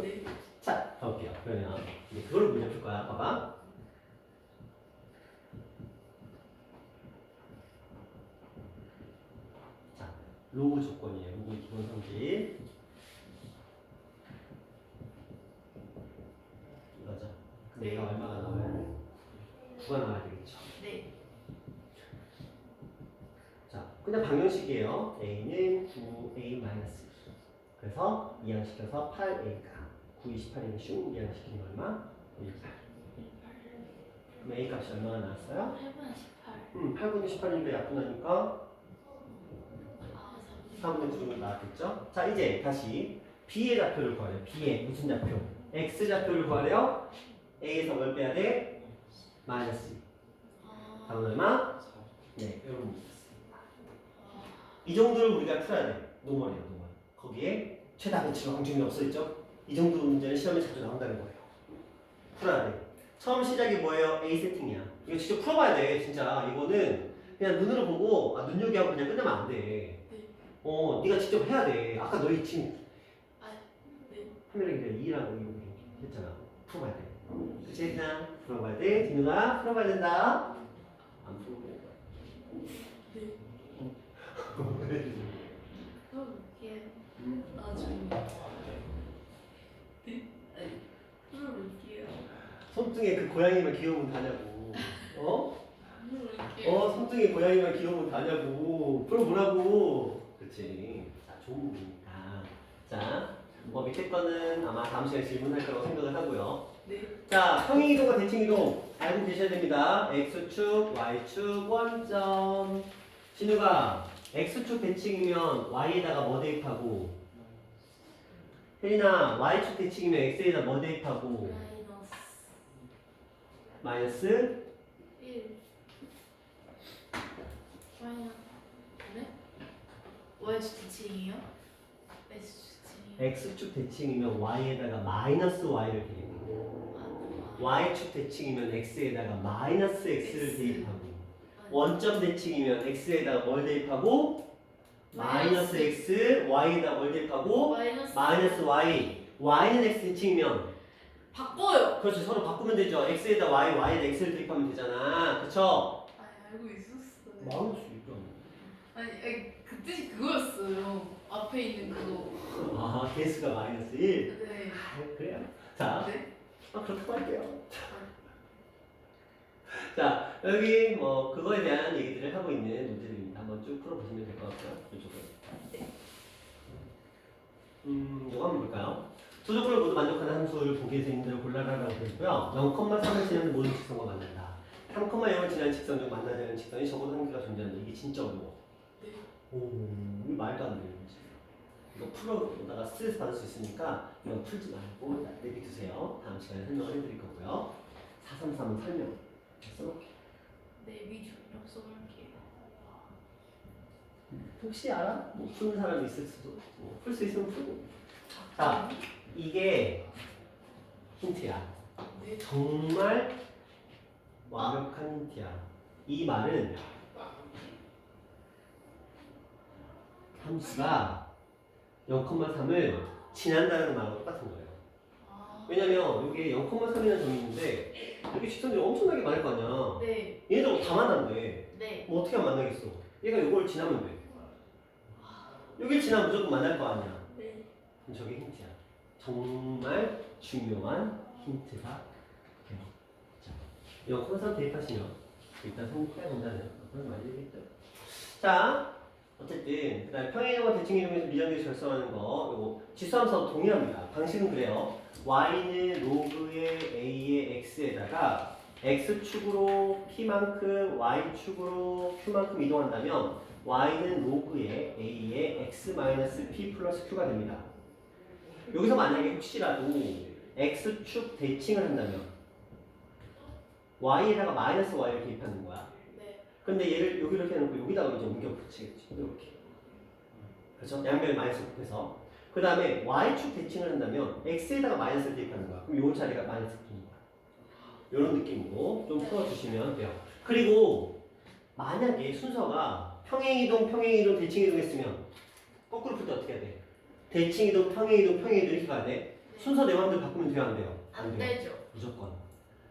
네. 자, 가볼게요. 그러면 이제 그걸 문제 풀 거야. 봐봐. 자, 로그 조건이에요. 로그 기본 성질. 이거죠. 그럼 얘가 얼마가 나와요? 9가 나와야 되겠죠. 네. 자, 그냥 방정식이에요. a는 9a-2. 그래서 이항시켜서 8a가 9, 28이면 슝 이항시키는 거 얼마? 18. 그럼 a 값이 얼마나 나왔어요? 8분의 18. 8분의 18인데 약분하니까 4분의 9로 나왔겠죠? 자, 이제 다시 b의 좌표를 구하래요. b의 무슨 좌표? x 좌표를 구하래요. a에서 뭘 빼야 돼? 마이너스 2. 답은 얼마? 네, 이런 문제 있습니다. 이 정도를 우리가 풀어야 돼. 노멀이에요, 노멀. 거기에 최다 배치가 공정이 없어있죠? 이 정도 문제는 시험에 자주 나온다는 거예요. 풀어야 돼. 처음 시작이 뭐예요? A 세팅이야. 이거 직접 풀어봐야 돼, 진짜. 이거는 그냥 눈으로 보고 눈요기하고 그냥 끝내면 안 돼. 네가 직접 해야 돼. 아까 너희 지금 화면에 그냥 2라고 이거 했잖아. 풀어봐야 돼. 그치? 그냥 풀어봐야 돼. 진우가 풀어봐야 된다. 안 풀고 그래. 풀어볼게요. 나중에. 풀어볼게요. 손등에 그 고양이만 귀여우면 다냐고. 풀어볼게요. 손등에 고양이만 귀여우면 다냐고. 풀어보라고. 그치. 자, 좋은 부분이니까. 자, 밑에 거는 아마 다음 시간에 질문할 거라고 생각을 하고요. 네. 자, 평행이동과 대칭이동 알고 계셔야 됩니다. X축, Y축, 원점. 진우가 X축 대칭이면 Y에다가 뭐 대입하고 혜린아 Y축 대칭이면 X에다 뭐 대입하고 마이너스 1. 마이너스. 네? Y축 대칭이요? S축 대칭이요? X축 대칭이면 Y에다가 마이너스 Y를 대입하고 Y축 대칭이면 X에다가 마이너스 X를 대입하고 원점 대칭이면 X에다가 뭘 대입하고 마이너스 X, Y에다 뭘 대입하고 마이너스 Y. Y는 X 대칭이면 바꿔요. 그렇죠. 서로 바꾸면 되죠. X에다 Y, Y에다 X를 대입하면 되잖아. 그쵸? 알고 있었어요. 마음을 수 있죠. 그 뜻이 그거였어요. 앞에 있는 그거. 개수가 마이너스 1. 네. 그래요. 자, 네. 그렇다고 할게요. 자, 여기 그거에 대한 얘기들을 하고 있는 문제들입니다. 한번 쭉 풀어보시면 될 것 같고요. 이쪽은. 이거 한번 볼까요? 두 조건을 모두 만족하는 함수를 보기에서 있는 대로 골라라라고 되고요. 0,3을 지나는 모든 직선과 만난다. 3,0을 지나는 직선 중 만나지 않는 직선이 적어도 한 개가 존재한다. 이게 진짜 어려워. 이거 말도 안 되는 거지. 이거 풀어다가 스트레스 받을 수 있으니까 이건 풀지 말고 내비두세요. 다음 시간에 설명을 해드릴 거고요. 433은 설명 써놓게. 내비 중력 써볼게요. 혹시 알아? 푸는 사람이 있을 수도. 풀 수 있으면 풀고. 자, 이게 힌트야. 네. 정말 완벽한 힌트야. 이 말은 함수가 0,3을 지난다는 말하고 똑같은 거예요. 왜냐면 여기 0,3이라는 점이 있는데 여기 직선들이 엄청나게 많을 거 아니야. 네. 얘네들 다 만난대. 네. 뭐 어떻게 하면 만나겠어? 얘가 이걸 지나면 돼. 여길 지나면 무조건 만날 거 아니야. 네. 그럼 저게 힌트야. 정말 중요한 힌트가 돼요. 자, 0,3 대입하시면 일단 성취해야 된다는 그런 말이겠죠. 자, 어쨌든 그다음 평행이동과 대칭이동에서 미정계수 결성하는 거 이거 지수함수하고 동일합니다. 방식은 그래요. y는 로그의 a의 x에다가 x축으로 p만큼 y축으로 q만큼 이동한다면 y는 로그의 a의 x-p 플러스 q가 됩니다. 여기서 만약에 혹시라도 x축 대칭을 한다면 y에다가 마이너스 y를 대입하는 거야. 네. 근데 얘를 여기 이렇게 해놓고 여기다가 이제 옮겨 붙이겠지. 이렇게. 그렇죠? 양변을 마이너스 곱해서. 그 다음에 y축 대칭을 한다면 x에다가 마이너스를 대입하는 거야. 그럼 요 자리가 마이너스 붙는 거야. 이런 느낌으로 좀 풀어주시면 돼요. 그리고 만약에 순서가 평행이동, 평행이동, 대칭이동 했으면 거꾸로 풀 때 어떻게 해야 돼? 대칭이동, 평행이동, 평행이동 이렇게 가야 돼? 순서 내 마음대로 바꾸면 돼요? 안 돼요? 안 되죠. 무조건.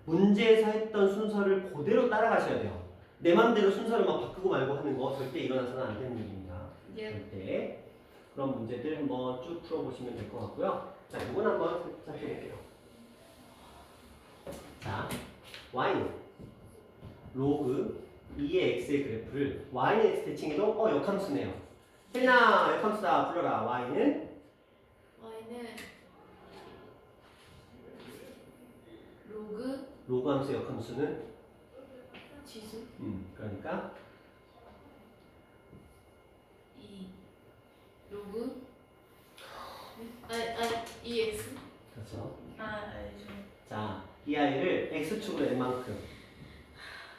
문제에서 했던 순서를 그대로 따라가셔야 돼요. 내 맘대로 순서를 막 바꾸고 말고 하는 거 절대 일어나서는 안 되는 일입니다. 예. 절대. 그런 문제들 한번 쭉 풀어보시면 될 것 같고요. 자, 이건 한번 살짝 해볼게요. 자, y는 로그 2의 x의 그래프를 y는 x 대칭이동 역함수네요. 혜린아, 역함수다 불러라. y는 로그 함수 역함수는 지수 그러니까 2 로그 2x 그렇죠. x축으로 n만큼,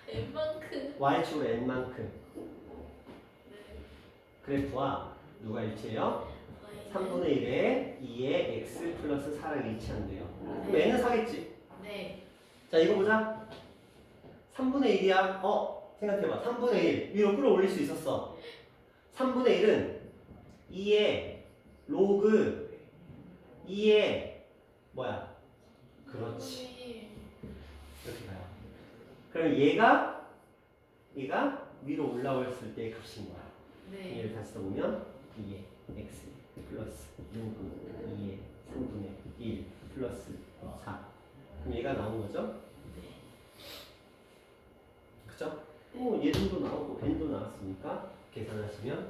N만큼. y축으로 n만큼 네. 그래프와 누가 일치해요? 3분의 1에 2의 x 플러스 4랑 일치한대요. 그럼 n은 4겠지? 네. 자 이거 보자. 3분의 1이야. 생각해봐. 3분의 1 위로 끌어올릴 수 있었어. 3분의 1은 2의 로그 2의 뭐야? 그렇지. 이렇게 가요. 그럼 얘가 위로 올라왔을 때의 값인 거야. 네. 얘를 다시 써보면 2의 x 플러스 로그 2의 3분의 1 플러스 4. 그럼 얘가 나온 거죠? 그죠? 얘도 나오고 n도 나왔으니까 계산하시면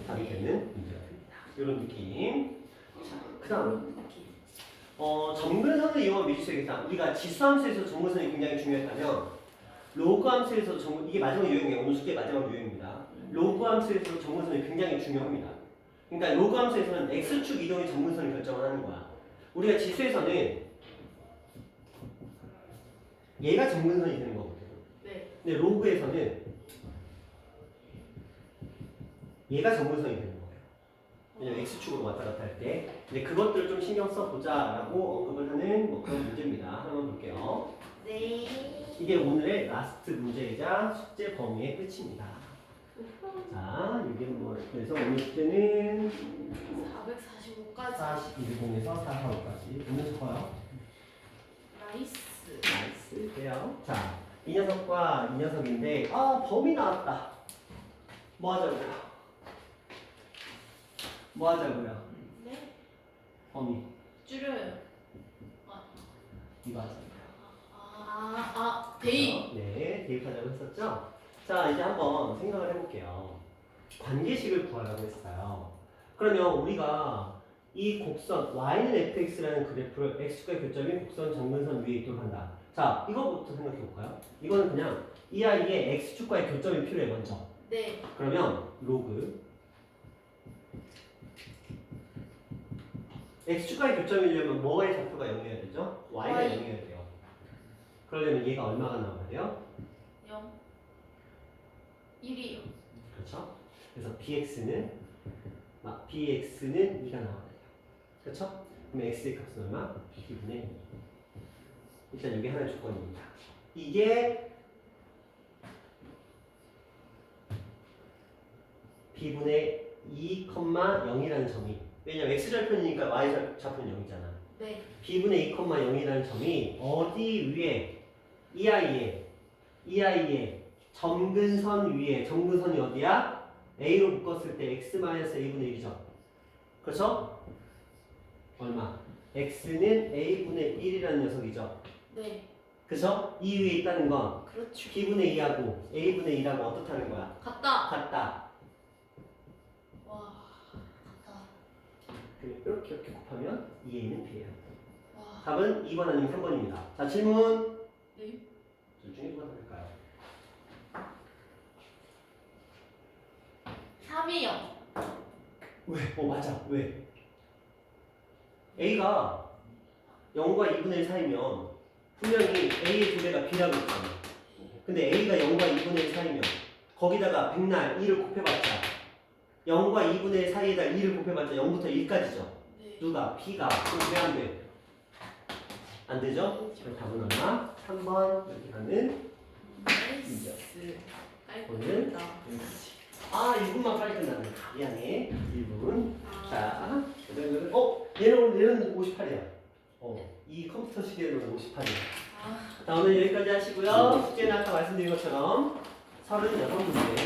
답이 되는 문제가 됩니다. 이런 느낌. 자, 그 다음 정근선을 이용한 미지수이겠다. 우리가 지수함수에서 정근선이 굉장히 중요했다면 로그 함수에서 이게 마지막 유형이에요. 오늘 숙제 마지막 유형입니다. 로그 함수에서 정근선이 굉장히 중요합니다. 그러니까 로그 함수에서는 x축 이동의 정근선을 결정을 하는 거야. 우리가 지수에서는 얘가 정근선이 되는 거거든. 네. 근데 로그에서는 얘가 정근선이 되는 거예요. 왜냐면 x축으로 왔다 갔다 할 때. 근데 그것들을 좀 신경 써보자라고 언급을 하는 뭐 그런 문제입니다. 하나만 볼게요. 네. 이게 오늘의 라스트 문제이자 숙제 범위의 끝입니다. 자, 이게 뭐 그래서 오늘 숙제는 445까지. 41공에서 445까지 오늘 적어요. 나이스. 나이스 돼요. 자, 이 녀석과 이 녀석인데 범위 나왔다. 뭐 하자고요? 뭐 하자고요? 네. 범위 줄여요. 이거 하자고요. 대입. 네, 대입하자고 했었죠? 자, 이제 한번 생각을 해볼게요. 관계식을 구하라고 했어요. 그러면 우리가 이 곡선 y는 fx라는 그래프를 x축과의 교점이 곡선 정근선 위에 있도록 한다. 자, 이거부터 생각해 볼까요? 이거는 그냥 이 아이의 x축과의 교점이 필요해 먼저. 네. 그러면 로그 x축과의 교점이려면 뭐의 좌표가 0이어야 되죠? y가 Y. 0이어야 돼요. 그러려면 얘가 얼마가 나와야 돼요? 0. 1이요. 그렇죠? 그래서 bx는 2가 나와야 돼요. 그렇죠? 그럼 x의 값은 얼마? b분의 2. 일단 이게 하나의 조건입니다. 이게 b분의 2,0이라는 점이 왜냐면 x절편이니까 y절편은 0이잖아. 네. b분의 2,0이라는 점이 어디 위에 이 아이의 점근선 위에 점근선이 어디야? a로 묶었을 때 x-a분의 1이죠. 그렇죠? 얼마? x는 a분의 1이라는 녀석이죠. 네. 그죠? 이 위에 있다는 건 그렇죠. b분의 2하고 a분의 1하고 어떻다는 거야? 같다. 같다. 와. 같다. 이렇게 곱하면 2a는 b예요. 와. 답은 2번 아니면 3번입니다. 자, 질문. 네. 둘 중에 누가 답일까요? 3이요. 왜? 맞아. 왜? a가 0과 2분의 1 사이면 분명히 a의 두 배가 b라고 했잖아. 근데 a가 0과 2분의 1 사이면 거기다가 백날 2를 곱해봤자 0과 2분의 1 사이에다 2를 곱해봤자 0부터 1까지죠. 네. 누가? b가. 그럼 왜 안 돼? 안 되죠? 그럼 답은 얼마? 3번 이렇게 가는 나이스. 오늘 깔끔하다. 1분만 빨리 끝났네. 미안해. 1분. 자, 얘는 58이야. 이 컴퓨터 시계는 58이야. 자, 오늘 여기까지 하시고요. 숙제는 아까 말씀드린 것처럼 36문제